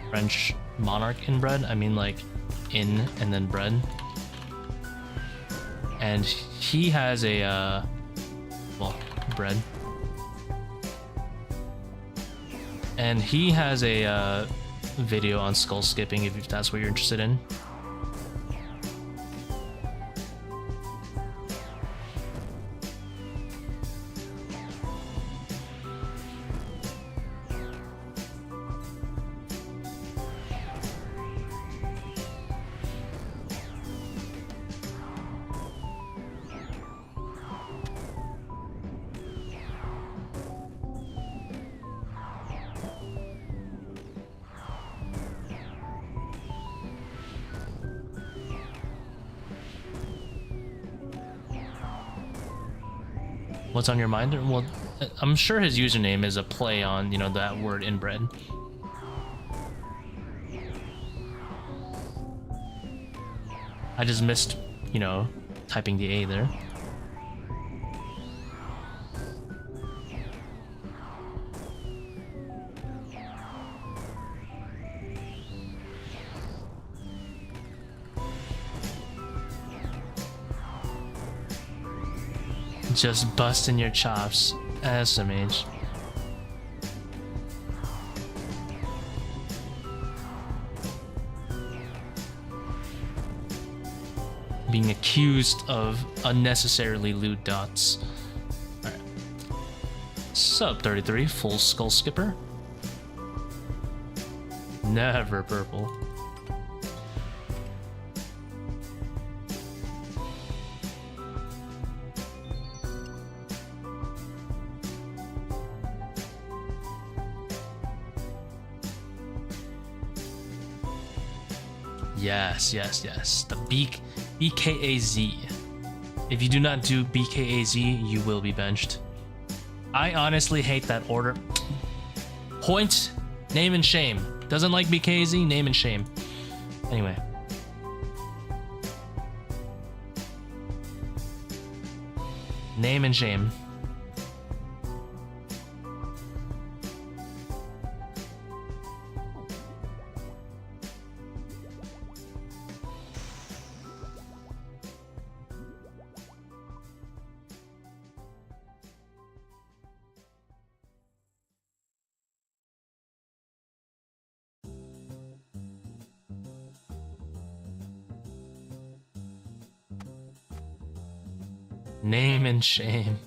French monarch inbred, I mean like in and then bread. And he has a well, bread. And he has a video on skull skipping if that's what you're interested in. What's on your mind? Well, I'm sure his username is a play on, you know, that word inbred. I just missed, you know, typing the A there. Just busting your chops, SMH. being accused of unnecessarily lewd dots. Alright. Sub 33, full skull skipper. Never purple. Yes, yes, yes. The BKAZ. If you do not do BKAZ, you will be benched. I honestly hate that order. Point, name and shame. Doesn't like BKAZ, name and shame. Anyway. Name and shame. Name and shame.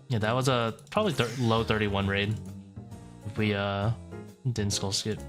Yeah, that was a probably low 31 raid. If we didn't skull skip.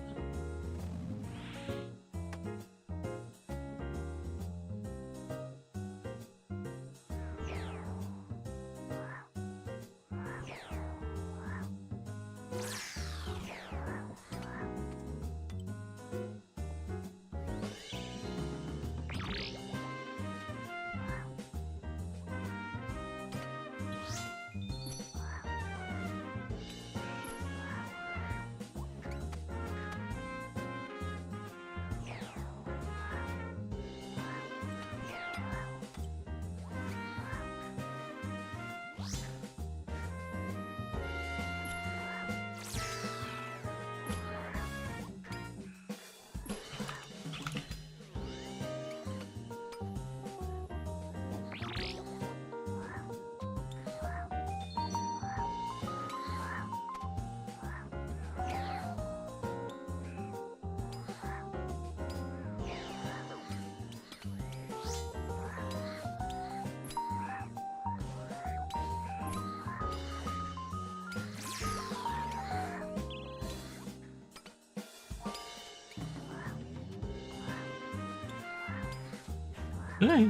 Hey.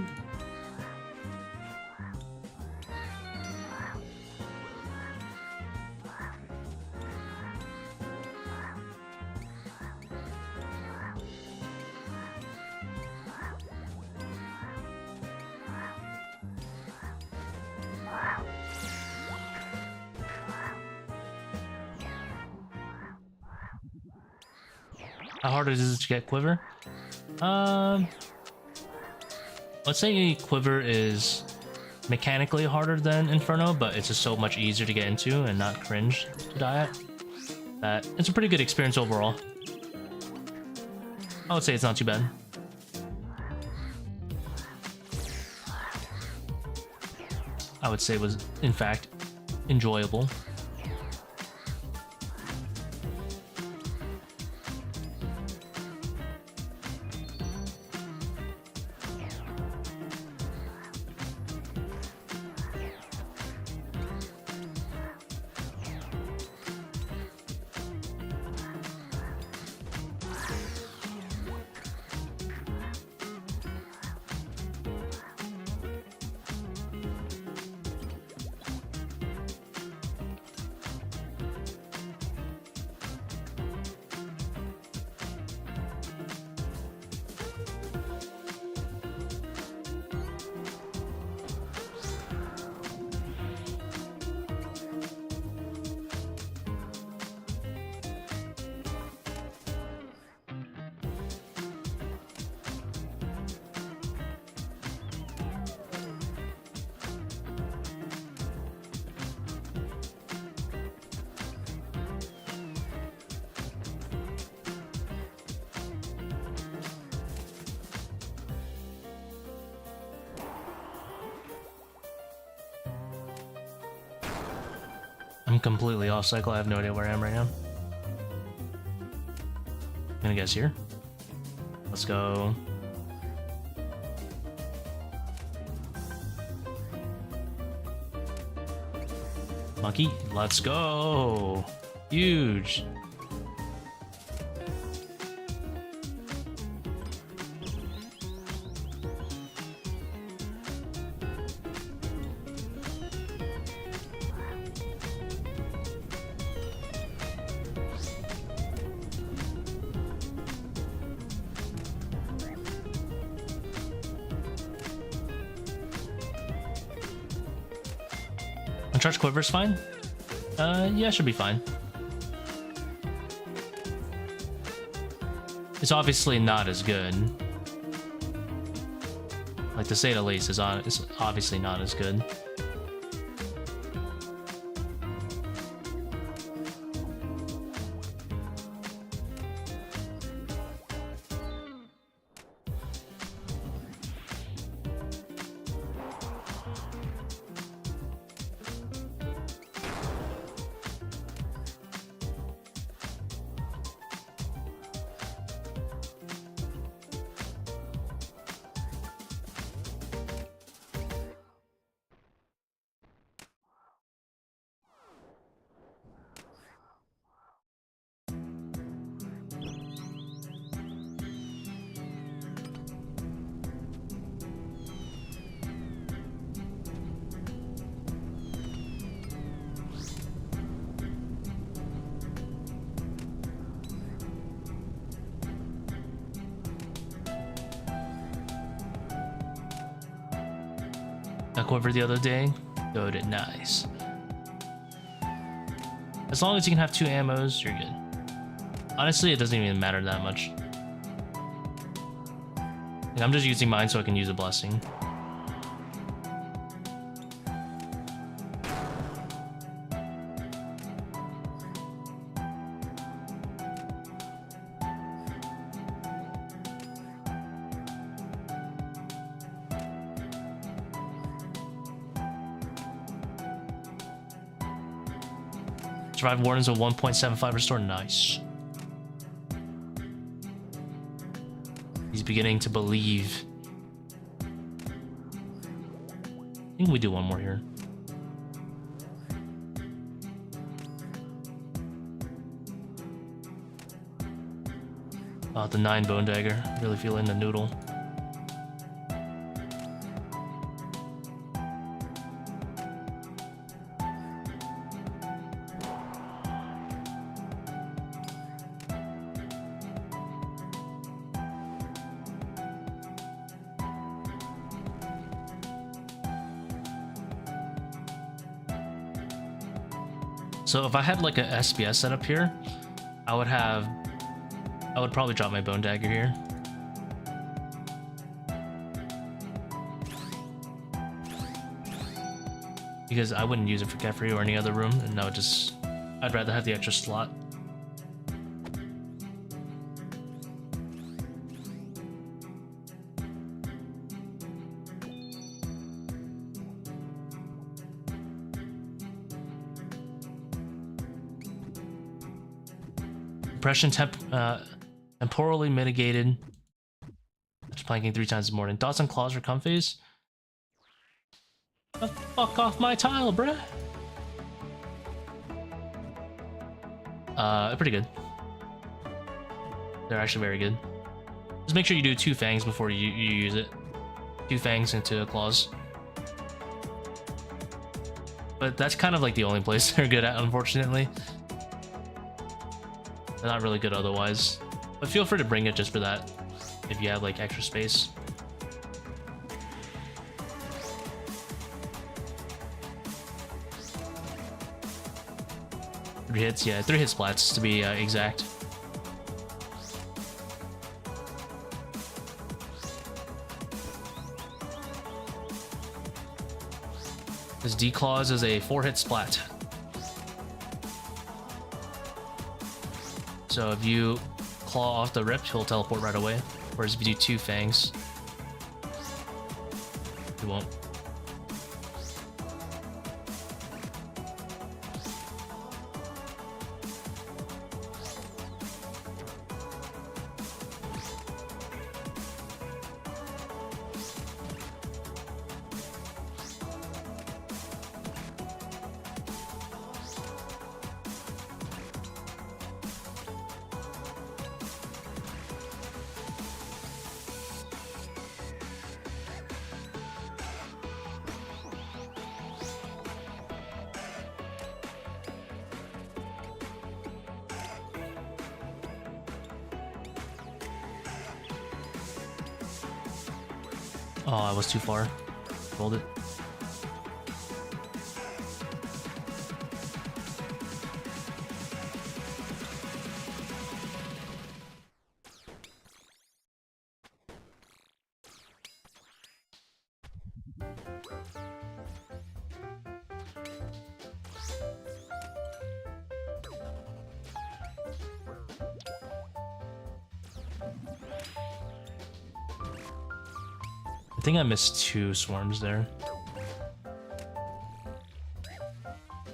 How hard is it to get quiver? Let's say quiver is mechanically harder than Inferno, but it's just so much easier to get into and not cringe to die at. That it's a pretty good experience overall. I would say it's not too bad. I would say it was, in fact, enjoyable. I'm completely off cycle. I have no idea where I am right now. I'm gonna guess here. Let's go Monkey, let's go. Huge. Uncharged quiver's fine? Yeah, should be fine. It's obviously not as good. Like, to say the least, is obviously not as good. Got quiver the other day. Good, nice. As long as you can have 2 ammos, you're good. Honestly, it doesn't even matter that much. Like, I'm just using mine so I can use a blessing. Survive Wardens with 1.75 restore. Nice. He's beginning to believe. I think we do one more here. The 9 Bone Dagger. Really feeling the noodle. So if I had like a SBS setup here, I would probably drop my Bone Dagger here. Because I wouldn't use it for Kephri or any other room, and I'd rather have the extra slot. Depression temporally mitigated. Just planking 3 times a morning. Dots and claws for comfies. Fuck off my tile, bruh. Pretty good. They're actually very good. Just make sure you do 2 fangs before you use it. 2 fangs into claws. But that's kind of like the only place they're good at, unfortunately. They're not really good otherwise. But feel free to bring it just for that, if you have like extra space. Three hits, yeah, 3 hit splats to be exact. This D-Claws is a 4-hit splat. So if you claw off the rip, he'll teleport right away. Whereas if you do 2 fangs, he won't. Oh, I was too far. Rolled it. I think I missed 2 swarms there.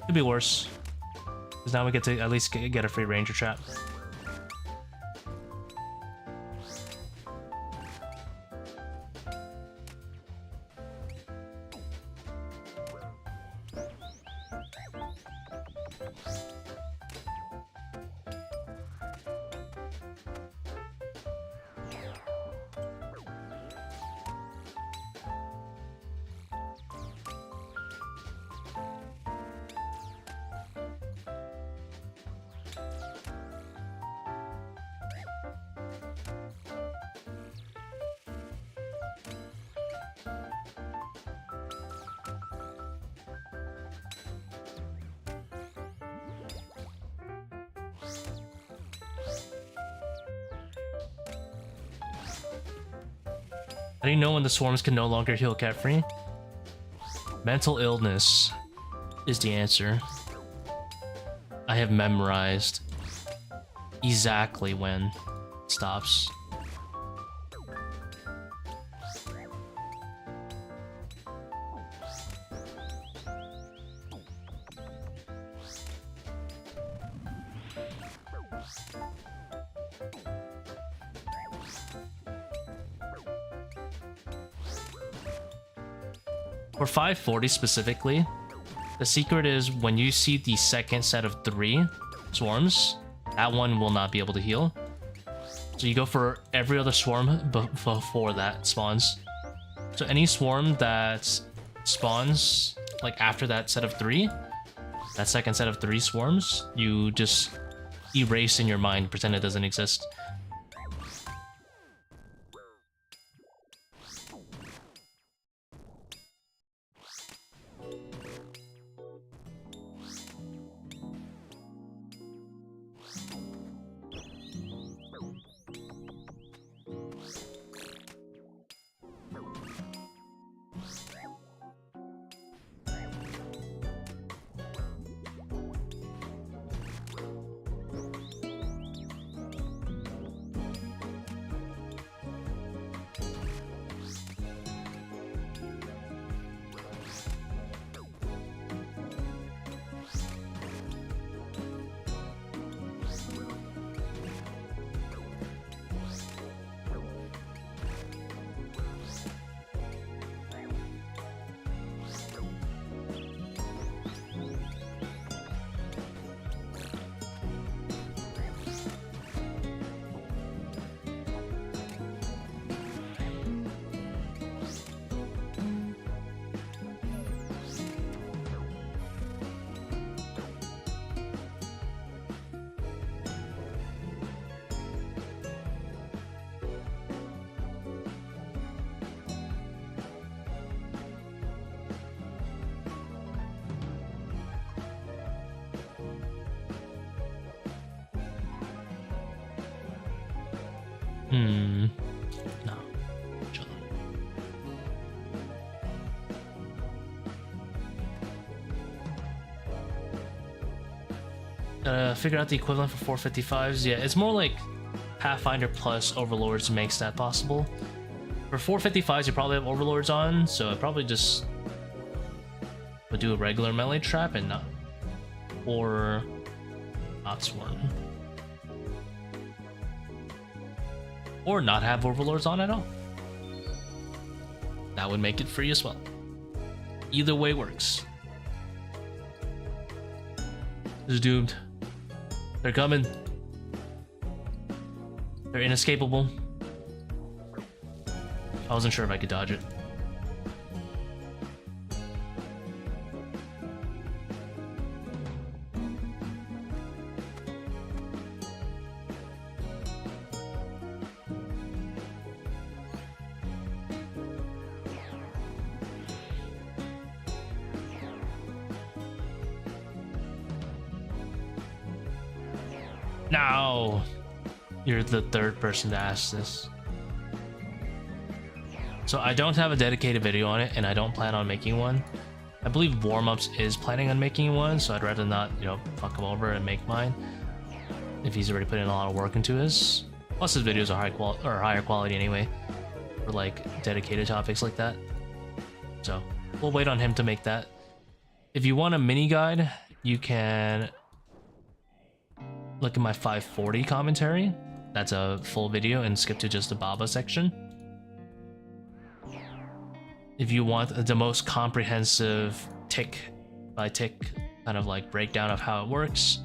Could be worse. Because now we get to at least get a free ranger trap. How do you know when the swarms can no longer heal Kephri? Mental illness is the answer. I have memorized exactly when it stops. For 540 specifically, the secret is when you see the second set of 3 swarms, that one will not be able to heal. So you go for every other swarm before that spawns. So any swarm that spawns like after that set of 3, that second set of 3 swarms, you just erase in your mind, pretend it doesn't exist. No. Chill. Gotta figure out the equivalent for 455s. Yeah, it's more like Pathfinder plus Overlords makes that possible. For 455s, you probably have Overlords on, so I probably just would do a regular melee trap and not, or not Swarm. Or not have Overlords on at all. That would make it free as well. Either way works. This is doomed. They're coming. They're inescapable. I wasn't sure if I could dodge it. No! You're the third person to ask this. So I don't have a dedicated video on it, and I don't plan on making one. I believe Warmups is planning on making one, so I'd rather not, you know, fuck him over and make mine if he's already putting a lot of work into his. Plus his videos are higher quality anyway for like dedicated topics like that. So we'll wait on him to make that. If you want a mini guide, you can look at my 540 commentary. That's a full video, and skip to just the Baba section. If you want the most comprehensive tick by tick kind of like breakdown of how it works,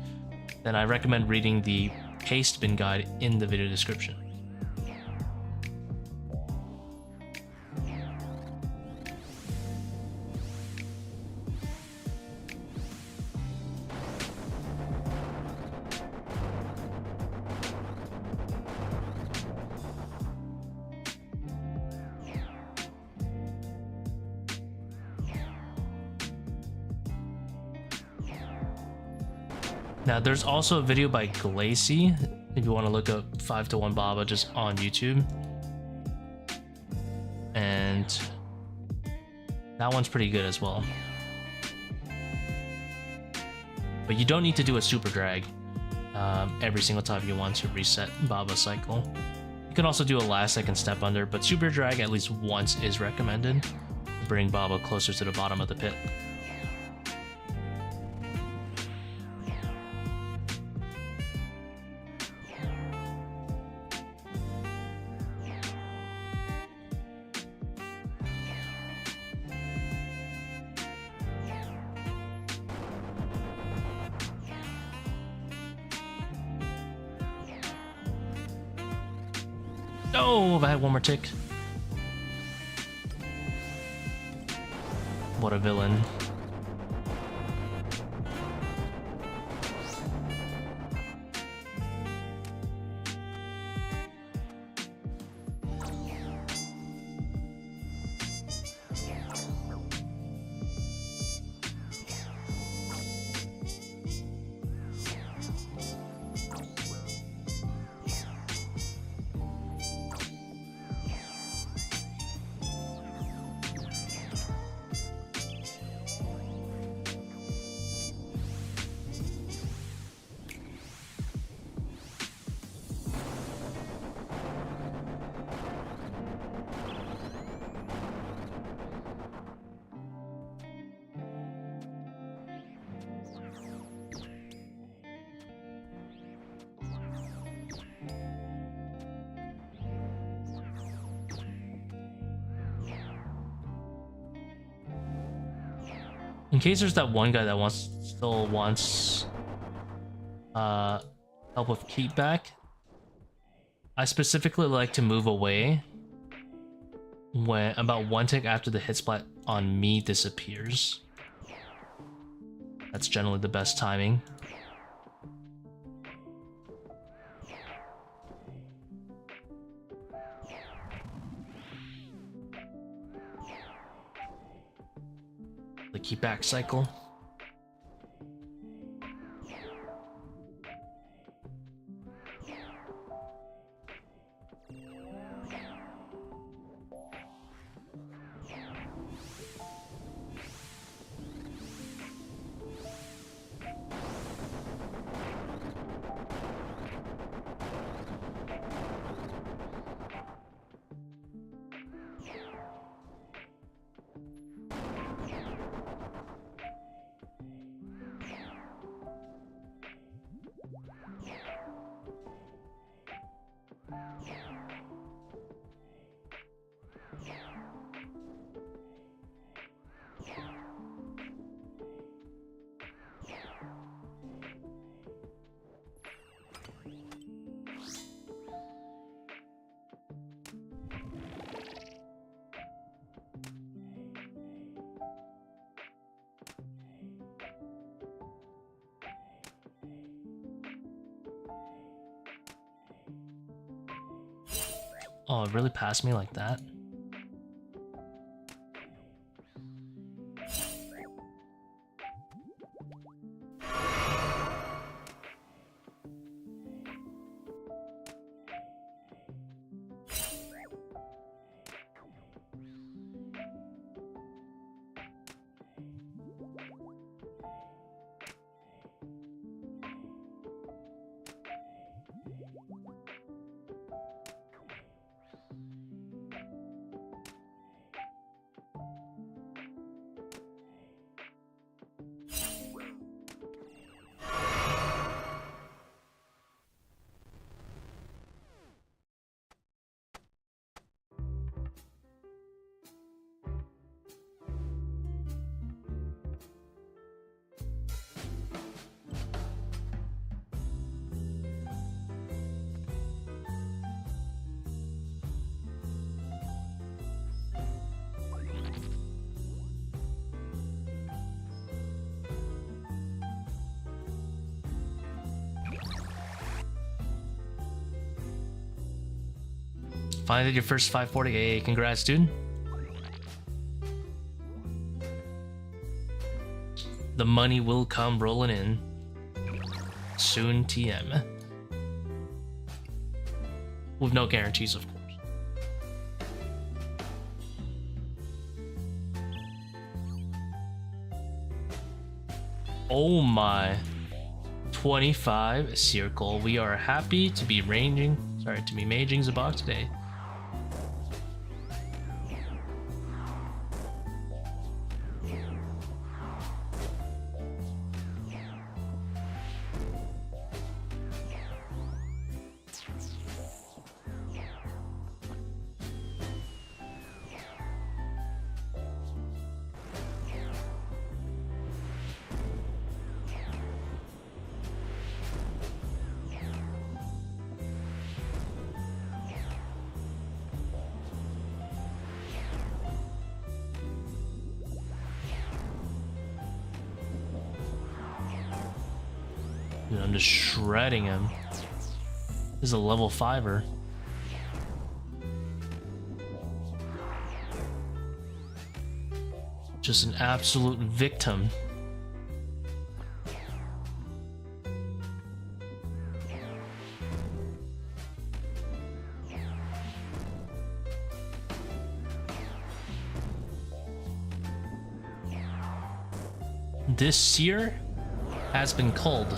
then I recommend reading the paste bin guide in the video description. Now, there's also a video by Glacy, if you want to look up 5-to-1 Baba just on YouTube. And that one's pretty good as well. But you don't need to do a super drag every single time you want to reset Baba cycle. You can also do a last second step under, but super drag at least once is recommended to bring Baba closer to the bottom of the pit. Oh, if I had one more tick. What a villain. In case there's that one guy that still wants help with keep back, I specifically like to move away when about one tick after the hit splat on me disappears. That's generally the best timing. The keep back cycle. Oh, it really passed me like that? Finally did your first 540. Hey, congrats, dude. The money will come rolling in. Soon, TM. With no guarantees, of course. Oh my. 25 Seercull. We are happy to be maging Zebak today. Dude, I'm just shredding him. This is a level 5er. Just an absolute victim. This Seer has been culled.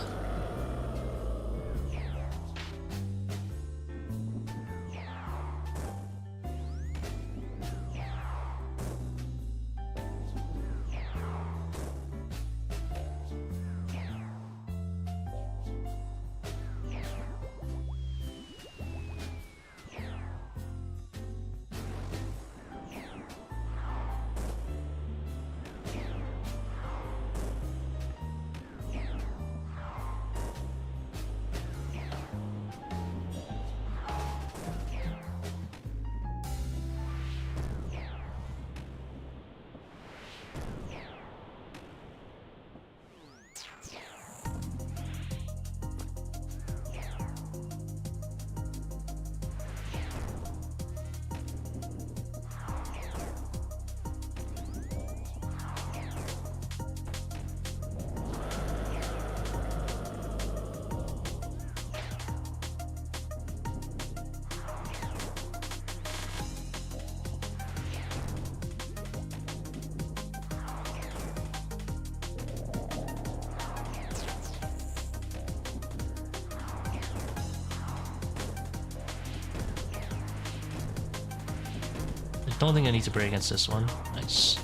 Don't think I need to pray against this one. Nice.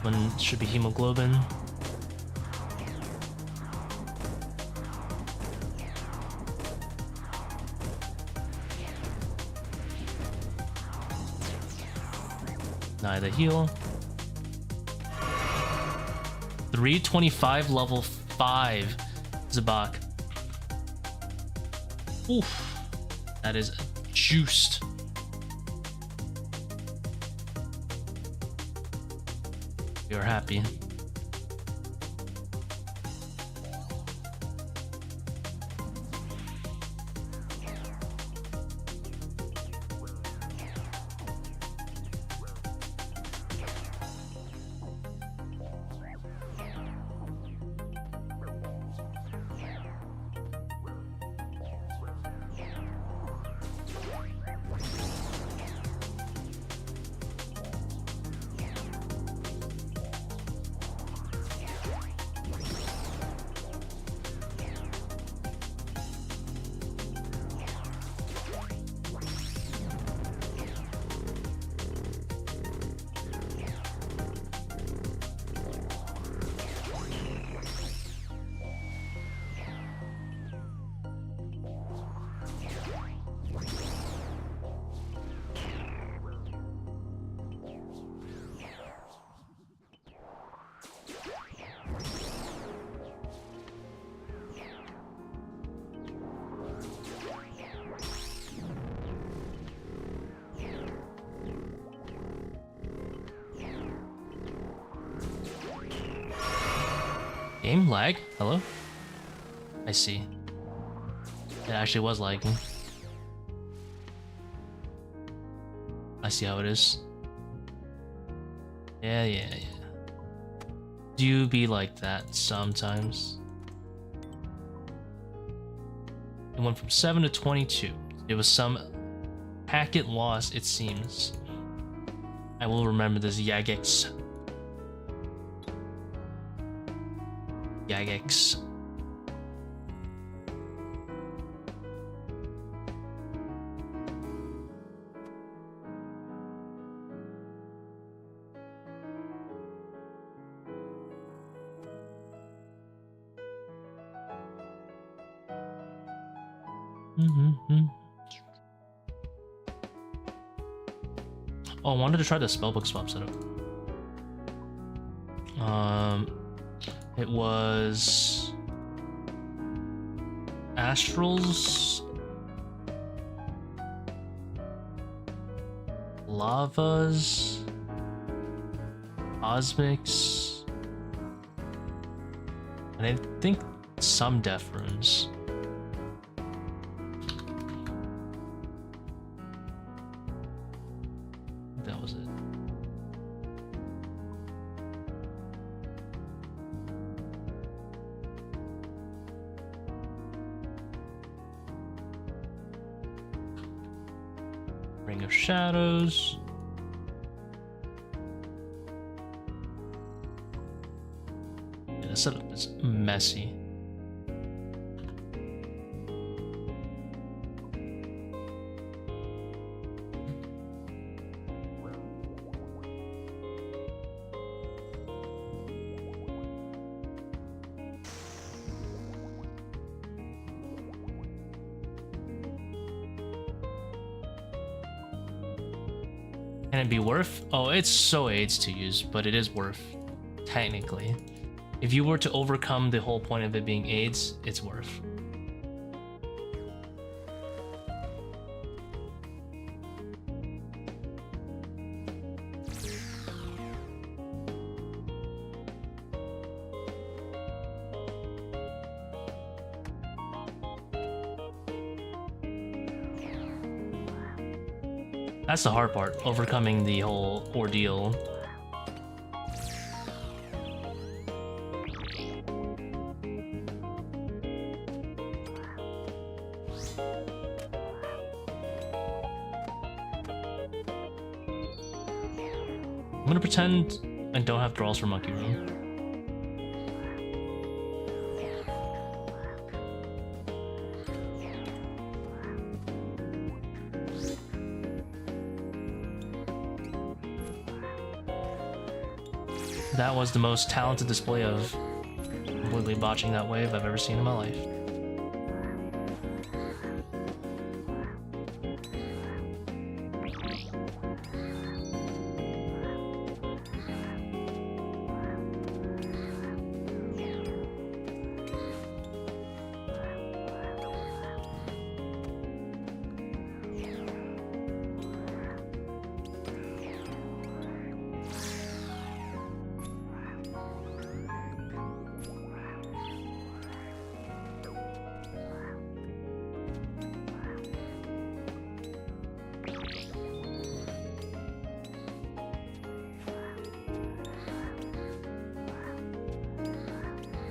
One should be hemoglobin. The heal. 325 level 5 Zebak. Oof. That is juiced. We are happy. Game lag? Hello? I see. It actually was lagging. I see how it is. Yeah. Do be like that sometimes. It went from 7 to 22. It was some packet loss, it seems. I will remember this. Jagex. Oh, I wanted to try the spellbook swap setup. It was Astrals, Lavas, Cosmics, and I think some Death Runes. That was it. Ring of Shadows. Yeah, the setup is messy. Can it be worth? Oh, it's so AIDS to use, but it is worth, technically. If you were to overcome the whole point of it being AIDS, it's worth. That's the hard part, overcoming the whole ordeal. I'm gonna pretend I don't have draws for Monkey Room. That was the most talented display of completely botching that wave I've ever seen in my life.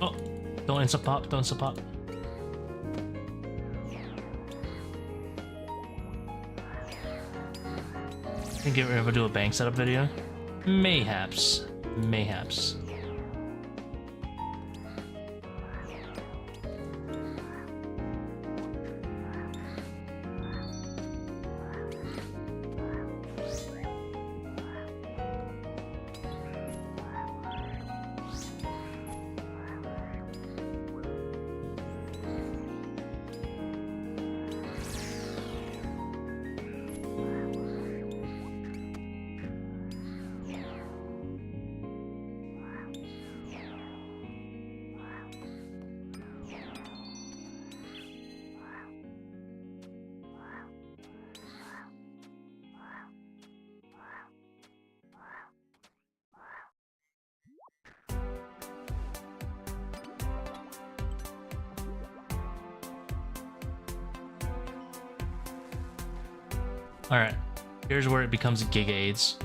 Oh, don't insta pop, don't insta pop. Think you ever do a bank setup video? Mayhaps. Mayhaps. Alright, here's where it becomes Giga AIDS.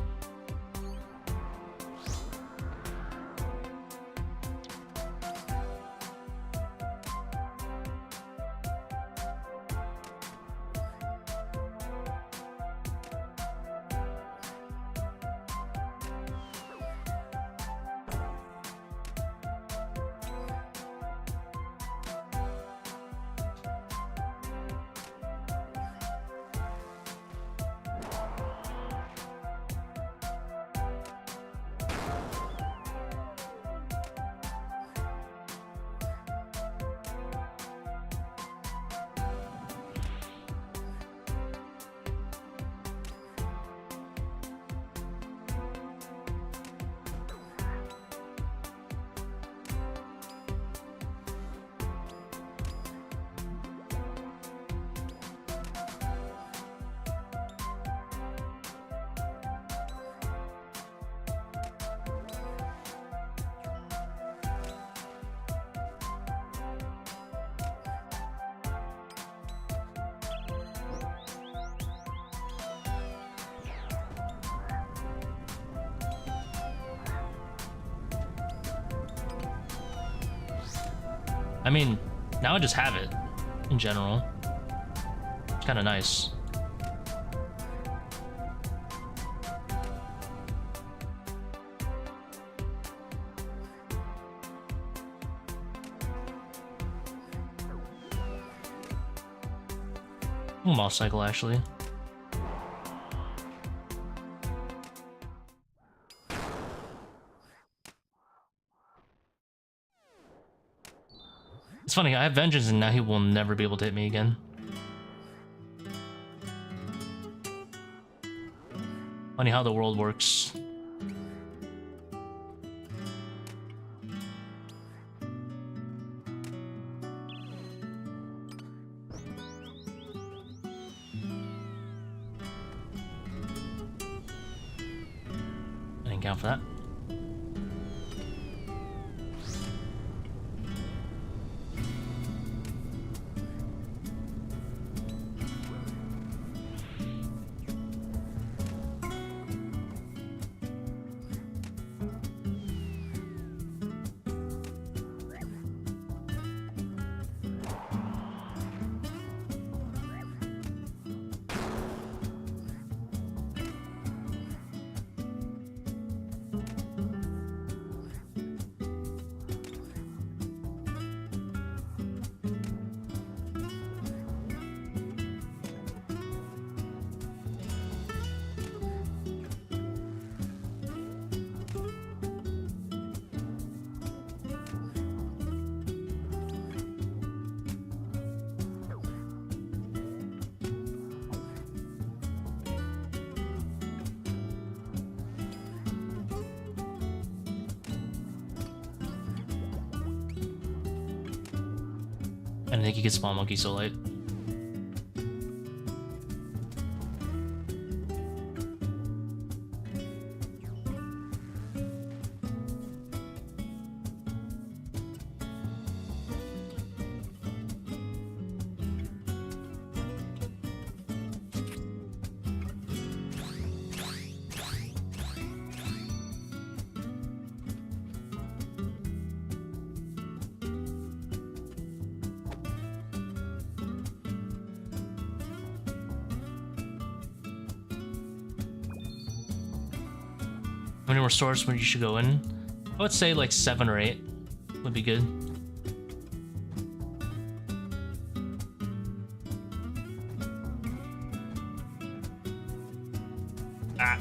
I mean, now I just have it, in general. It's kind of nice. Moss cycle, actually. It's funny, I have Vengeance and now he will never be able to hit me again. Funny how the world works. I didn't count for that. I think he gets Spawn Monkey so late. How many more stores when you should go in? I would say like 7 or 8 would be good. Ah.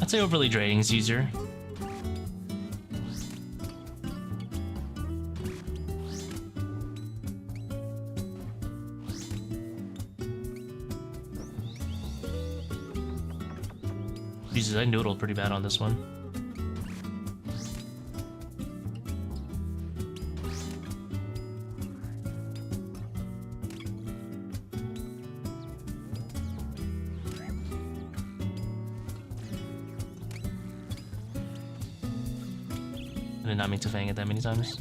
I'd say overly draining is easier. Jesus, I noodled pretty bad on this one. I did not mean to fang it that many times.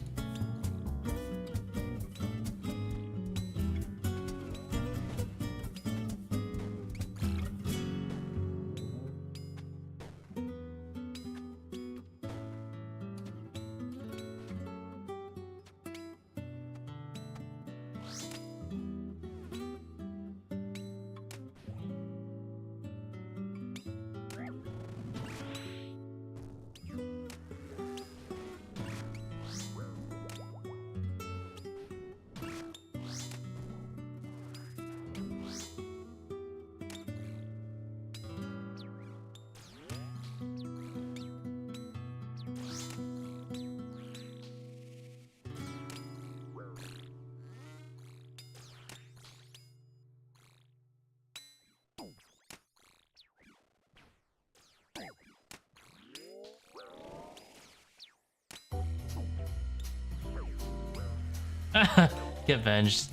Get venged.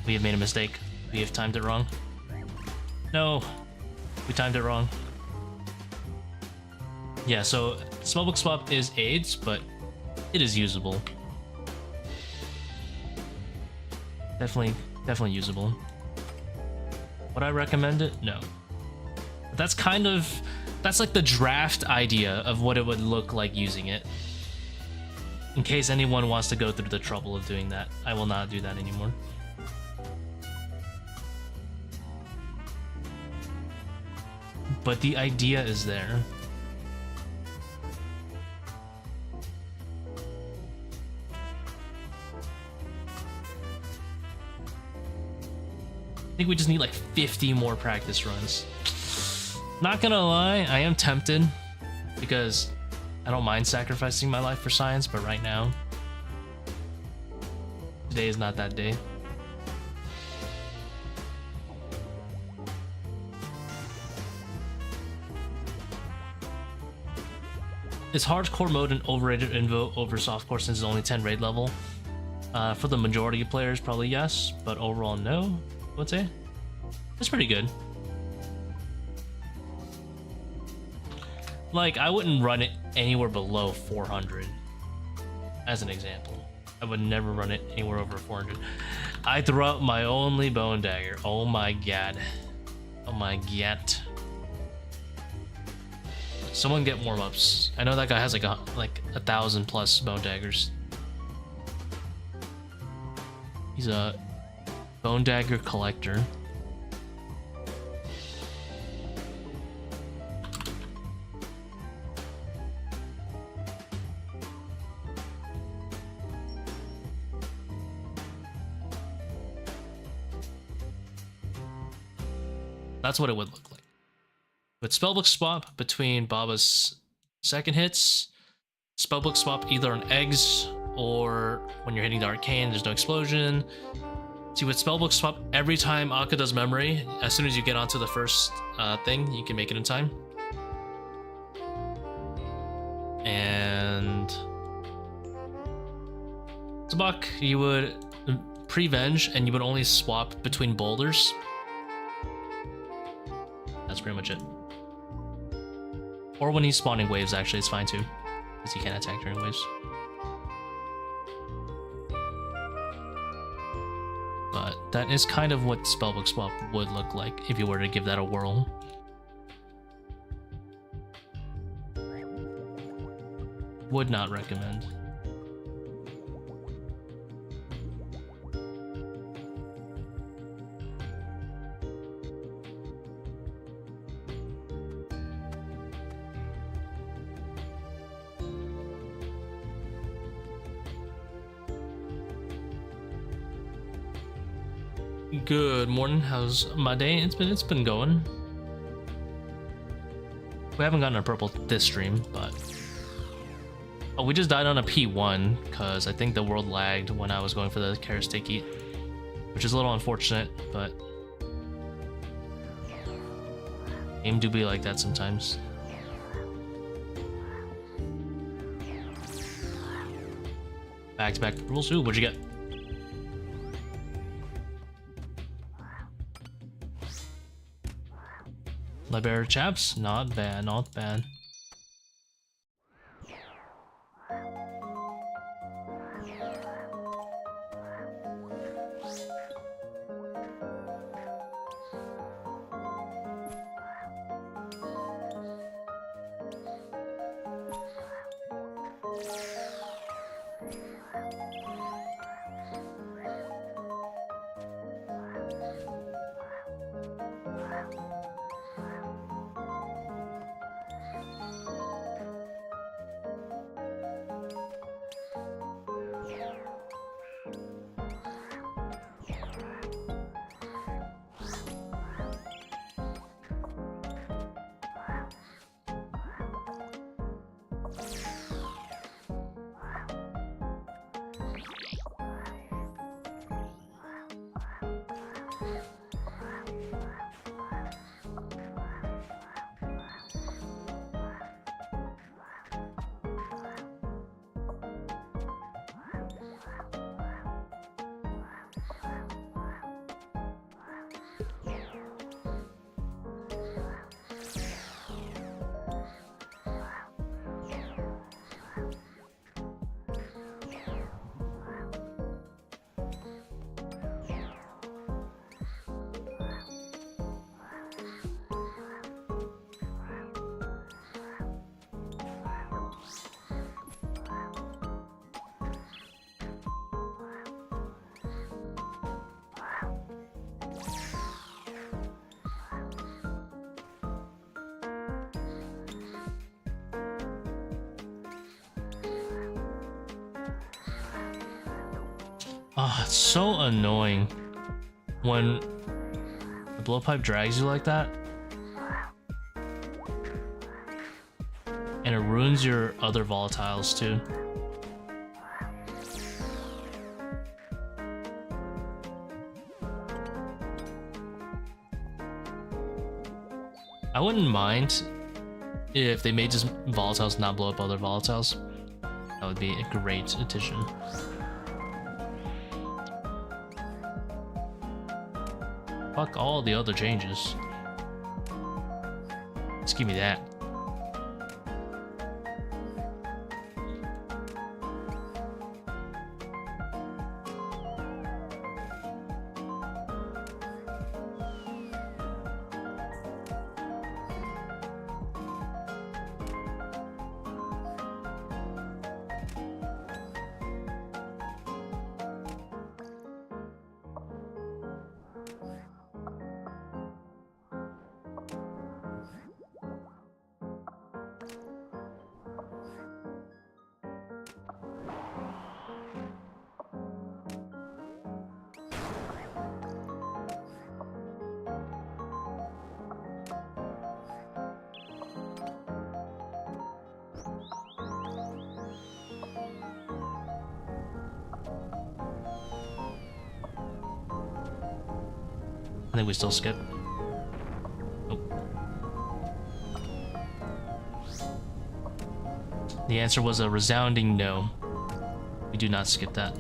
We have made a mistake. We have timed it wrong. No, we timed it wrong. Yeah, so Spellbook Swap is AIDS, but it is usable. Definitely usable. Would I recommend it? No. But that's like the draft idea of what it would look like using it. In case anyone wants to go through the trouble of doing that, I will not do that anymore. But the idea is there. I think we just need like 50 more practice runs. Not gonna lie, I am tempted because I don't mind sacrificing my life for science, but right now, today is not that day. Is hardcore mode an overrated invo over softcore since it's only 10 raid level? For the majority of players, probably yes, but overall no, I would say. It's pretty good. Like, I wouldn't run it anywhere below 400, as an example. I would never run it anywhere over 400. I threw out my only Bone Dagger. Oh my god. Oh my god. Someone get warm-ups. I know that guy has like 1,000 plus Bone Daggers. He's a Bone Dagger collector. That's what it would look like. With Spellbook Swap between Baba's second hits, Spellbook Swap either on eggs or when you're hitting the arcane, there's no explosion. See, with Spellbook Swap, every time Akkha does memory, as soon as you get onto the first thing, you can make it in time. And Zebak, you would pre-venge and you would only swap between boulders. That's pretty much it. Or when he's spawning waves, actually, it's fine too, because he can't attack during waves. But that is kind of what Spellbook Swap would look like if you were to give that a whirl. Would not recommend. Good morning. How's my day? It's been going. We haven't gotten a purple this stream, but oh, we just died on a P1 because I think the world lagged when I was going for the Karastiki, which is a little unfortunate, but game do be like that sometimes. Back to back rules. Ooh, what'd you get? Libera chaps, not bad, not bad. Ah, it's so annoying when the blowpipe drags you like that and it ruins your other volatiles too. I wouldn't mind if they made just volatiles not blow up other volatiles. That would be a great addition. Fuck all the other changes. Just give me that. I think we still skip. Nope. The answer was a resounding no. We do not skip that.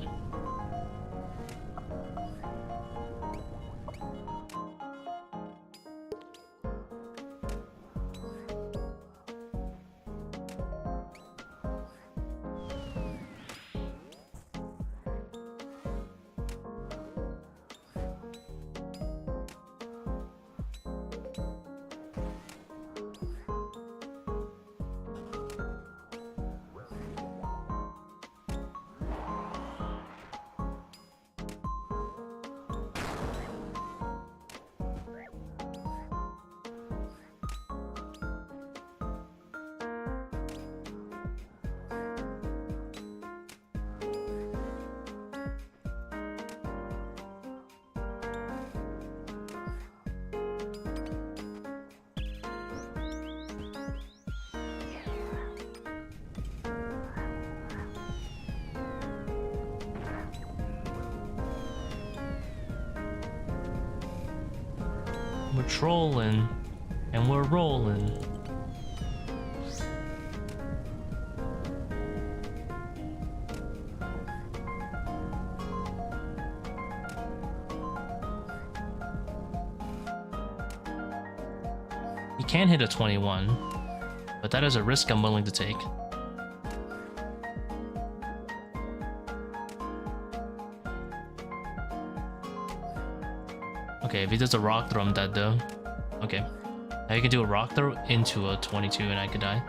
We're trolling, and we're rolling. He can hit a 21, but that is a risk I'm willing to take. Okay, if he does a rock throw, I'm dead though. Okay. Now you can do a rock throw into a 22 and I could die.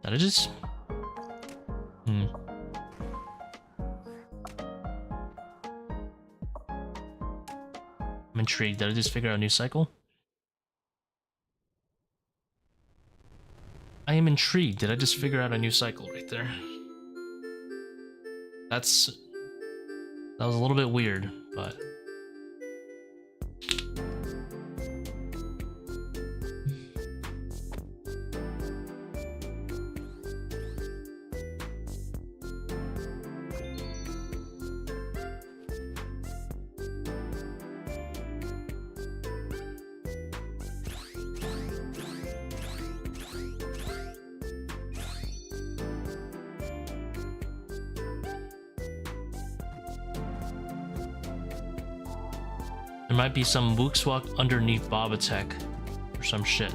Did I just... I'm intrigued. Did I just figure out a new cycle? I am intrigued. Did I just figure out a new cycle right there? That was a little bit weird, but... There might be some Wookswalk underneath Bob attack or some shit.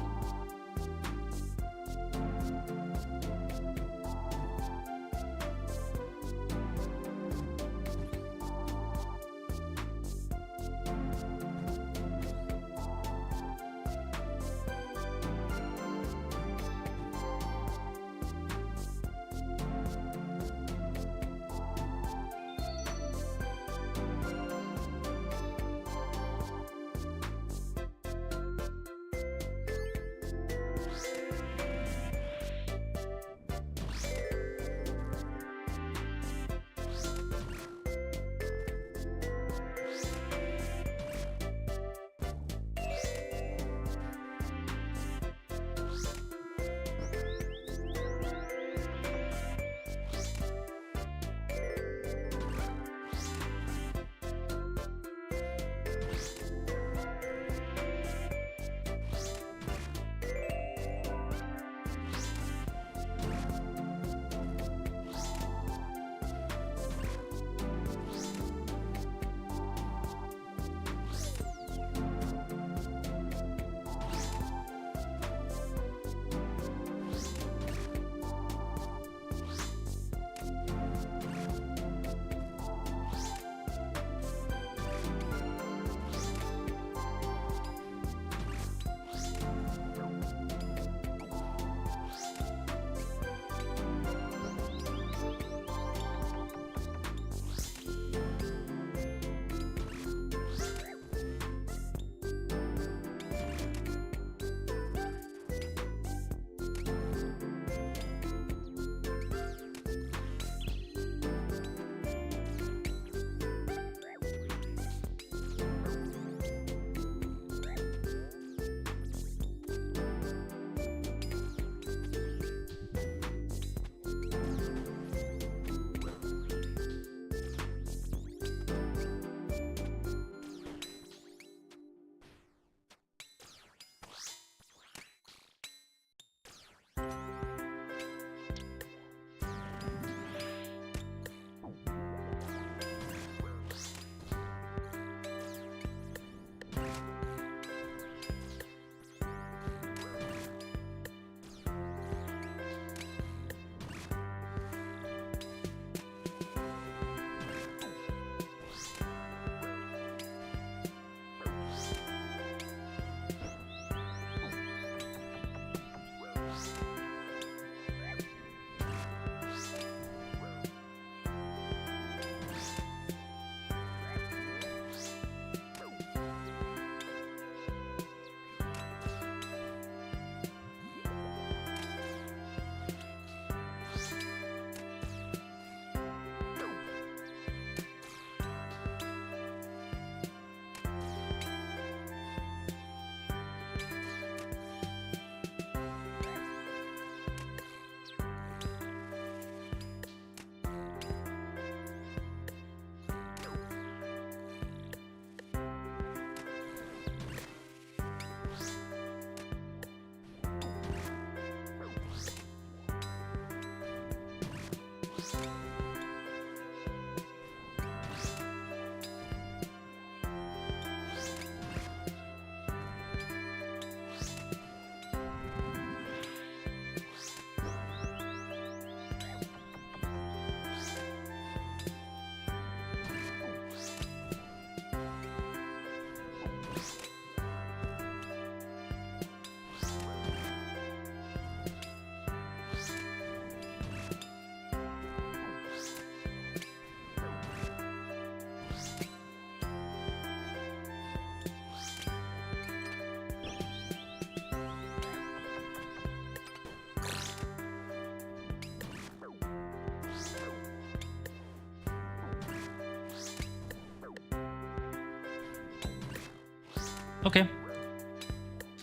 Okay.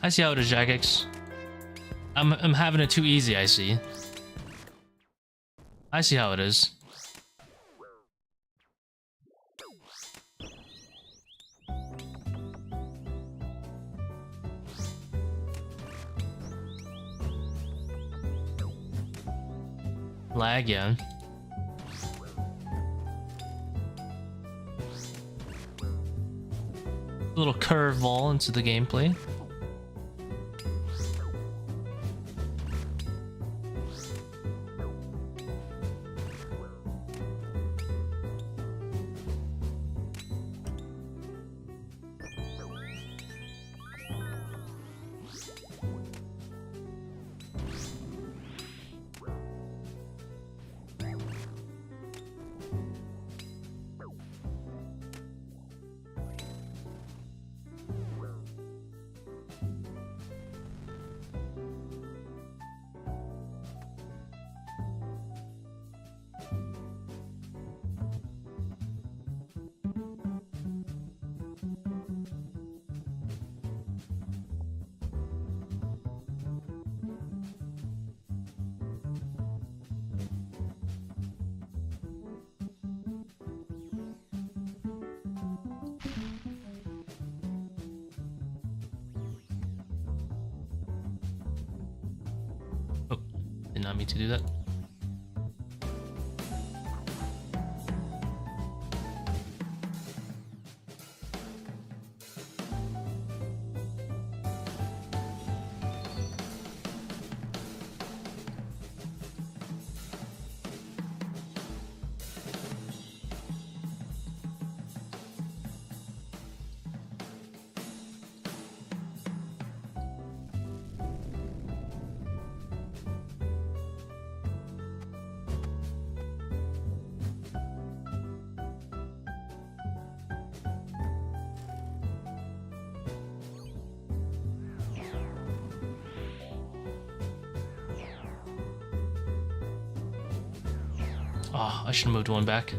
I see how it is, Jagex. I'm having it too easy, I see. I see how it is. Lag, yeah. A little curveball into the gameplay. Did not mean to do that. Oh, I should have moved one back.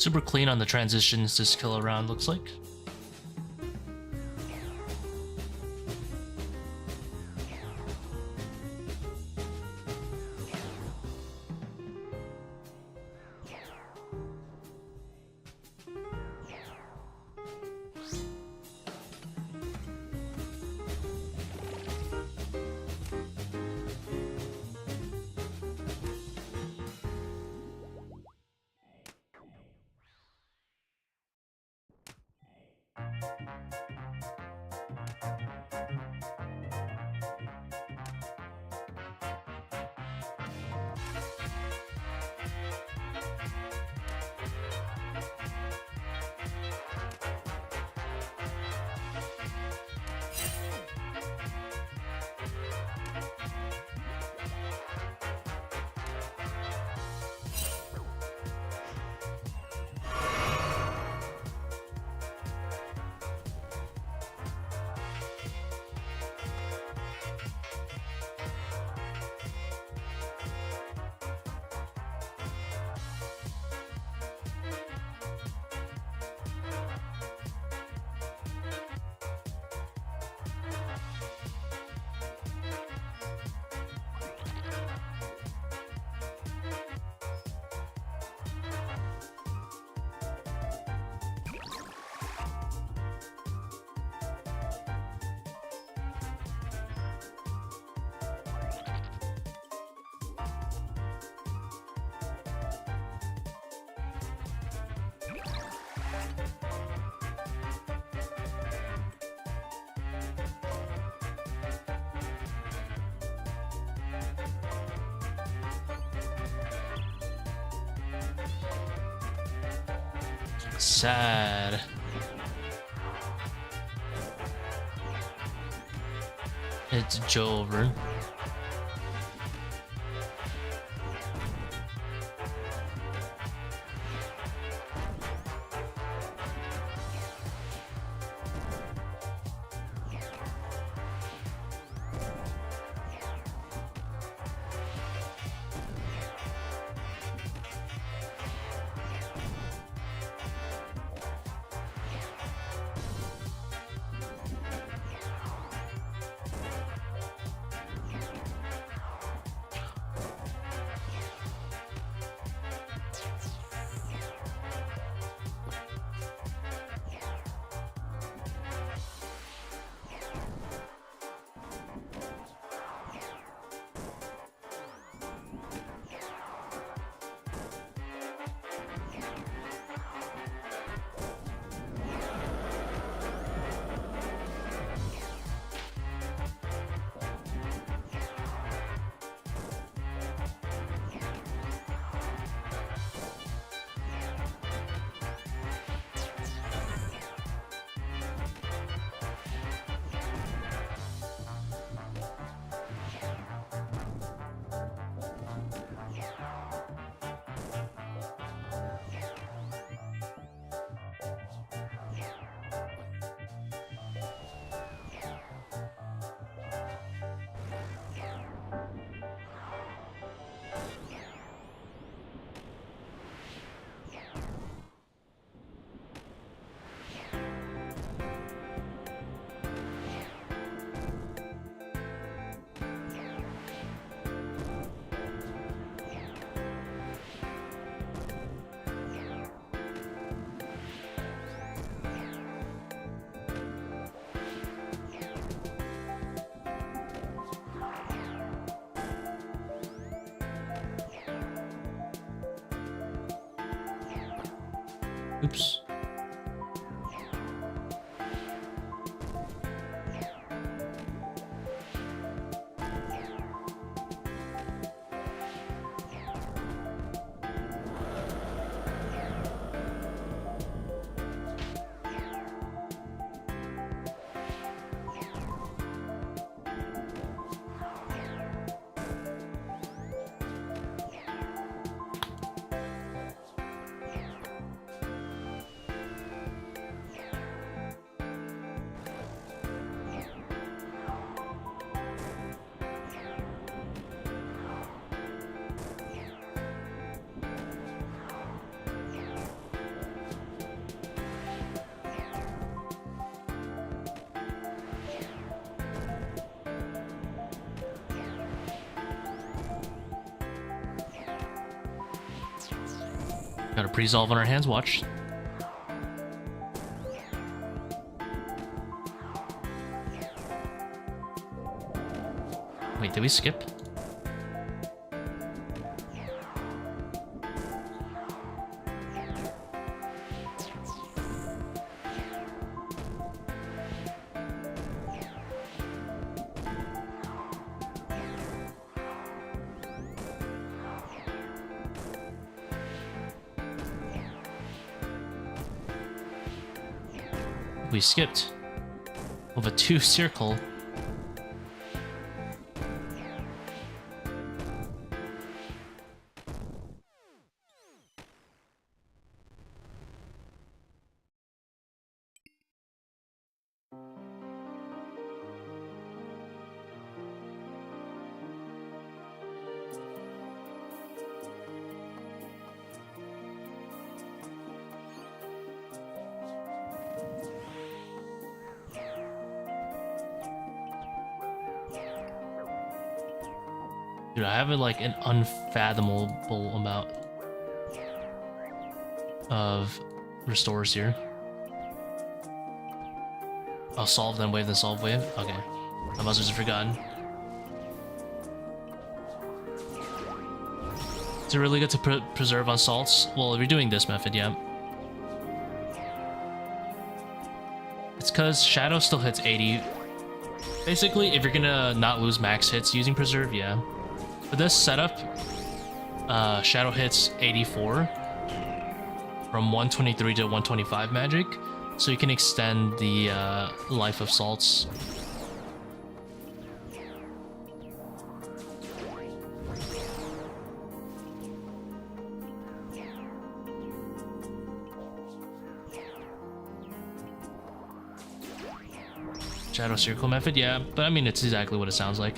Super clean on the transitions this kill around, looks like. Sad. It's Joe over. Oops. Got a pre-solve on our hands, watch. Wait, did we skip? We skipped with a 2 Seercull. Dude, I have like an unfathomable amount of restores here. I'll solve then wave then solve wave. Okay, I must have just forgotten. Is it really good to preserve on salts? Well, if you're doing this method, yeah. It's because Shadow still hits 80. Basically, if you're gonna not lose max hits using preserve, yeah. For this setup, Shadow hits 84 from 123 to 125 magic, so you can extend the life of salts. Shadow Seercull method, yeah, but I mean, it's exactly what it sounds like.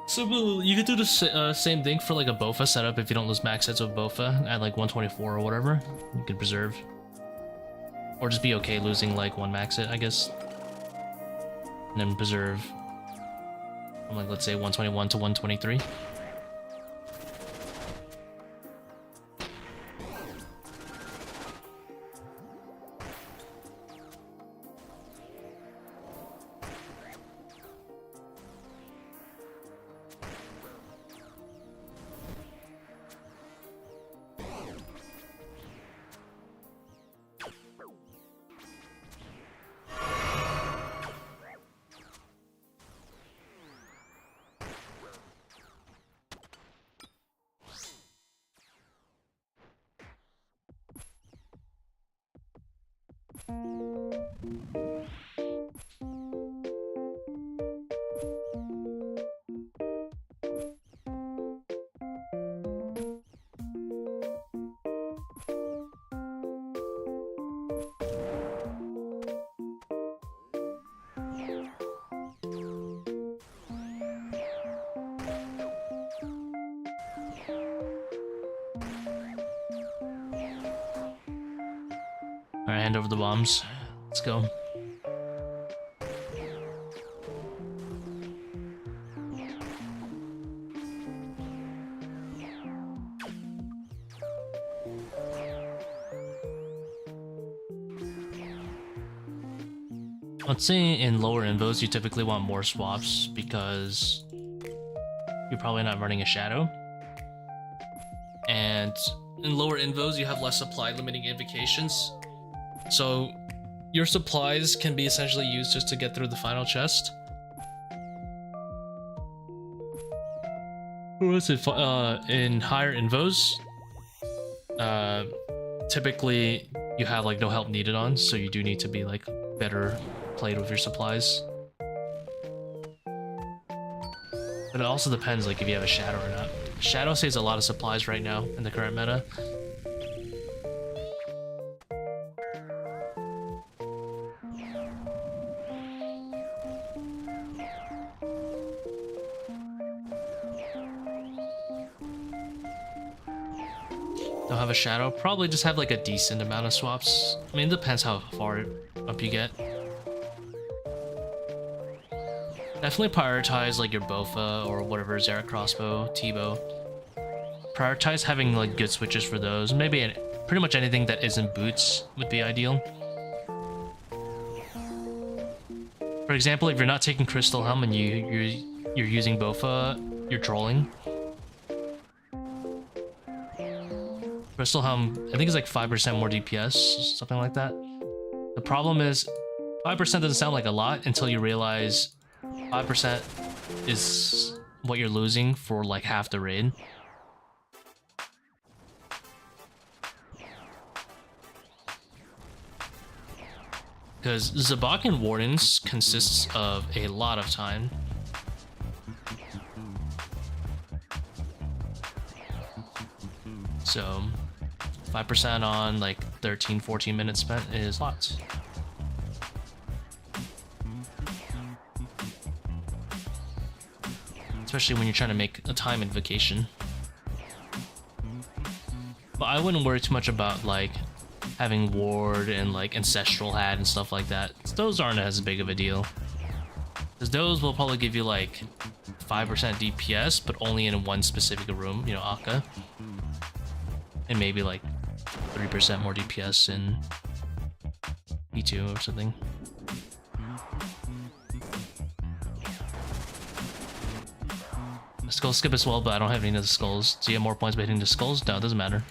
So you could do the same thing for like a Bofa setup if you don't lose max hits with Bofa at like 124 or whatever. You could preserve. Or just be okay losing like 1 max hit, I guess. And then preserve from like, let's say 121 to 123. Alright, hand over the bombs. Let's go. Let's say in lower invos you typically want more swaps because you're probably not running a shadow. And in lower invos, you have less supply limiting invocations. So your supplies can be essentially used just to get through the final chest. Whereas if in higher invos, typically you have like no help needed on, so you do need to be like better played with your supplies. But it also depends like if you have a shadow or not. Shadow saves a lot of supplies right now in the current meta. Don't have a shadow, probably just have like a decent amount of swaps. I mean, it depends how far up you get. Definitely prioritize like your Bofa or whatever, Zerek crossbow, Tbow. Prioritize having like good switches for those. Maybe pretty much anything that isn't boots would be ideal. For example, if you're not taking Crystal Helm and you're using Bofa, you're trolling. Crystal Helm, I think it's like 5% more DPS, something like that. The problem is 5% doesn't sound like a lot until you realize 5% is what you're losing for like half the raid. Because Zebak and Wardens consists of a lot of time. So 5% on like 13-14 minutes spent is lots. Especially when you're trying to make a time invocation. But I wouldn't worry too much about like having ward and like ancestral hat and stuff like that. Those aren't as big of a deal. Because those will probably give you like 5% DPS, but only in one specific room, you know, Akkha. And maybe like 3% more DPS in P2 or something. Skull skip as well, but I don't have any of the skulls. Do you have more points by hitting the skulls? No, it doesn't matter.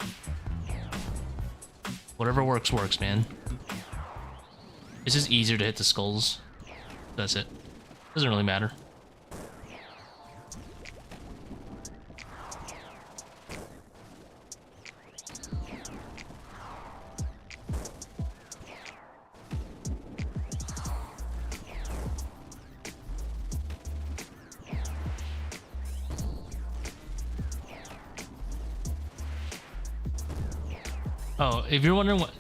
Whatever works, works, man. It's just easier to hit the skulls. That's it. Doesn't really matter. Oh, if you're wondering what...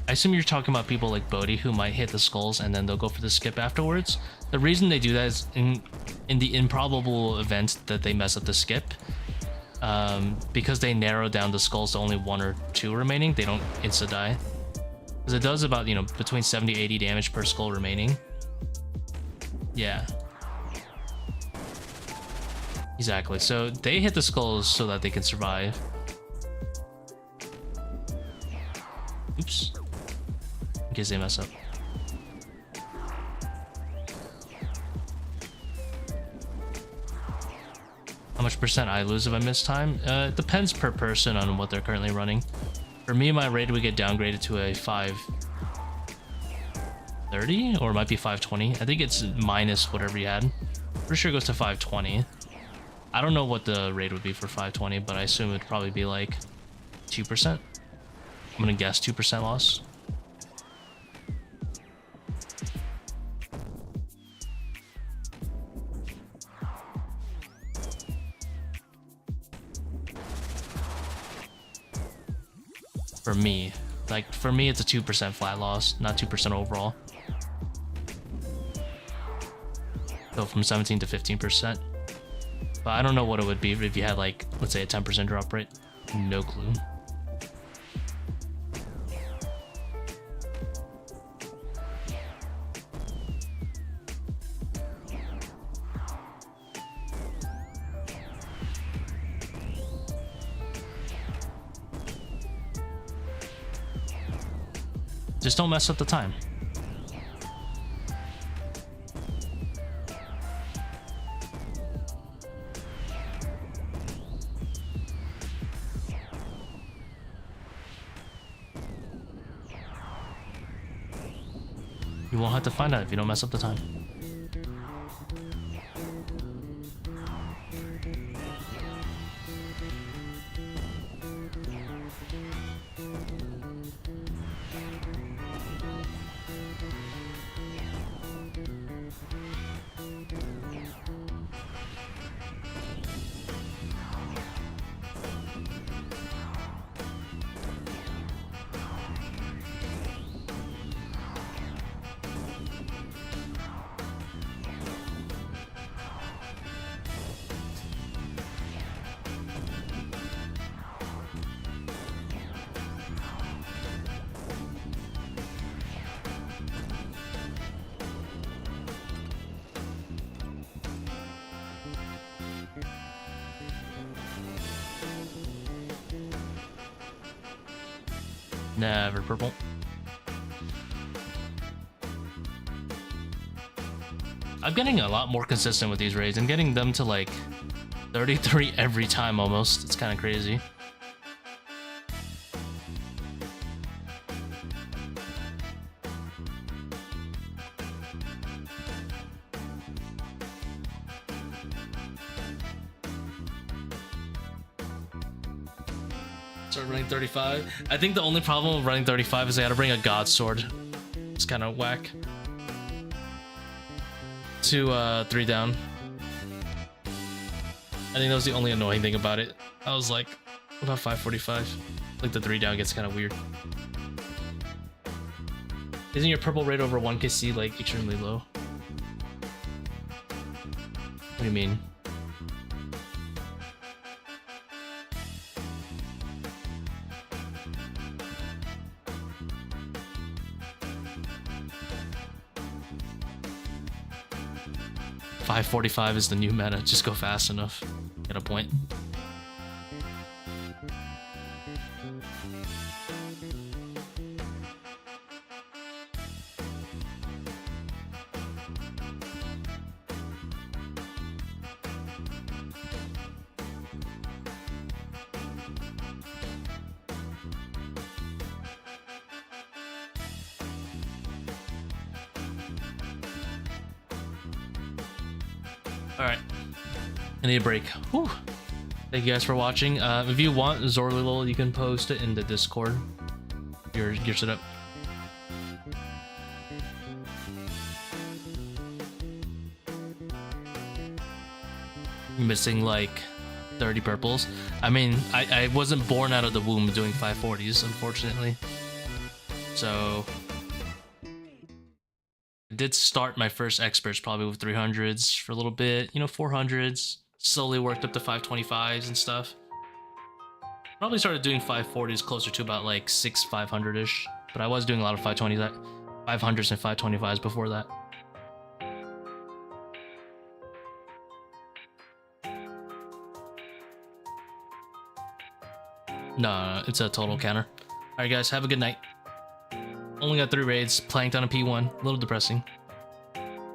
I assume you're talking about people like Bodhi who might hit the skulls and then they'll go for the skip afterwards. The reason they do that is in the improbable event that they mess up the skip, because they narrow down the skulls to only 1 or 2 remaining, they don't insta-die. Because it does about, you know, between 70-80 damage per skull remaining. Yeah. Exactly, so they hit the skulls so that they can survive. Oops. In case they mess up. How much percent I lose if I miss time? It depends per person on what they're currently running. For me, my raid would get downgraded to a 530, or it might be 520. I think it's minus whatever you had. Pretty sure it goes to 520. I don't know what the raid would be for 520, but I assume it'd probably be like 2%. I'm gonna guess 2% loss. For me, it's a 2% flat loss, not 2% overall. Go from 17 to 15%. But I don't know what it would be if you had like, let's say a 10% drop rate. No clue. Just don't mess up the time. You won't have to find out if you don't mess up the time. Never purple. I'm getting a lot more consistent with these raids. I'm getting them to like 33 every time almost. It's kind of crazy. Start running 35. I think the only problem with running 35 is I gotta bring a god sword. It's kind of whack. To 3 down. I think that was the only annoying thing about it. I was like, about 545. Like the 3 down gets kind of weird. Isn't your purple rate over 1kc like extremely low? What do you mean? .545 is the new meta. Just go fast enough. Get a point. Alright. I need a break. Whew. Thank you guys for watching. If you want Zorlil, you can post it in the Discord. Your gear setup. Missing like 30 purples. I mean, I wasn't born out of the womb doing 540s, unfortunately. So I did start my first experts probably with 300s for a little bit, you know, 400s, slowly worked up to 525s and stuff. Probably started doing 540s closer to about like 500-ish, but I was doing a lot of 520s, 500s and 525s before that. No, it's a total counter. Alright guys, have a good night. Only got 3 raids, planked on a P1, a little depressing.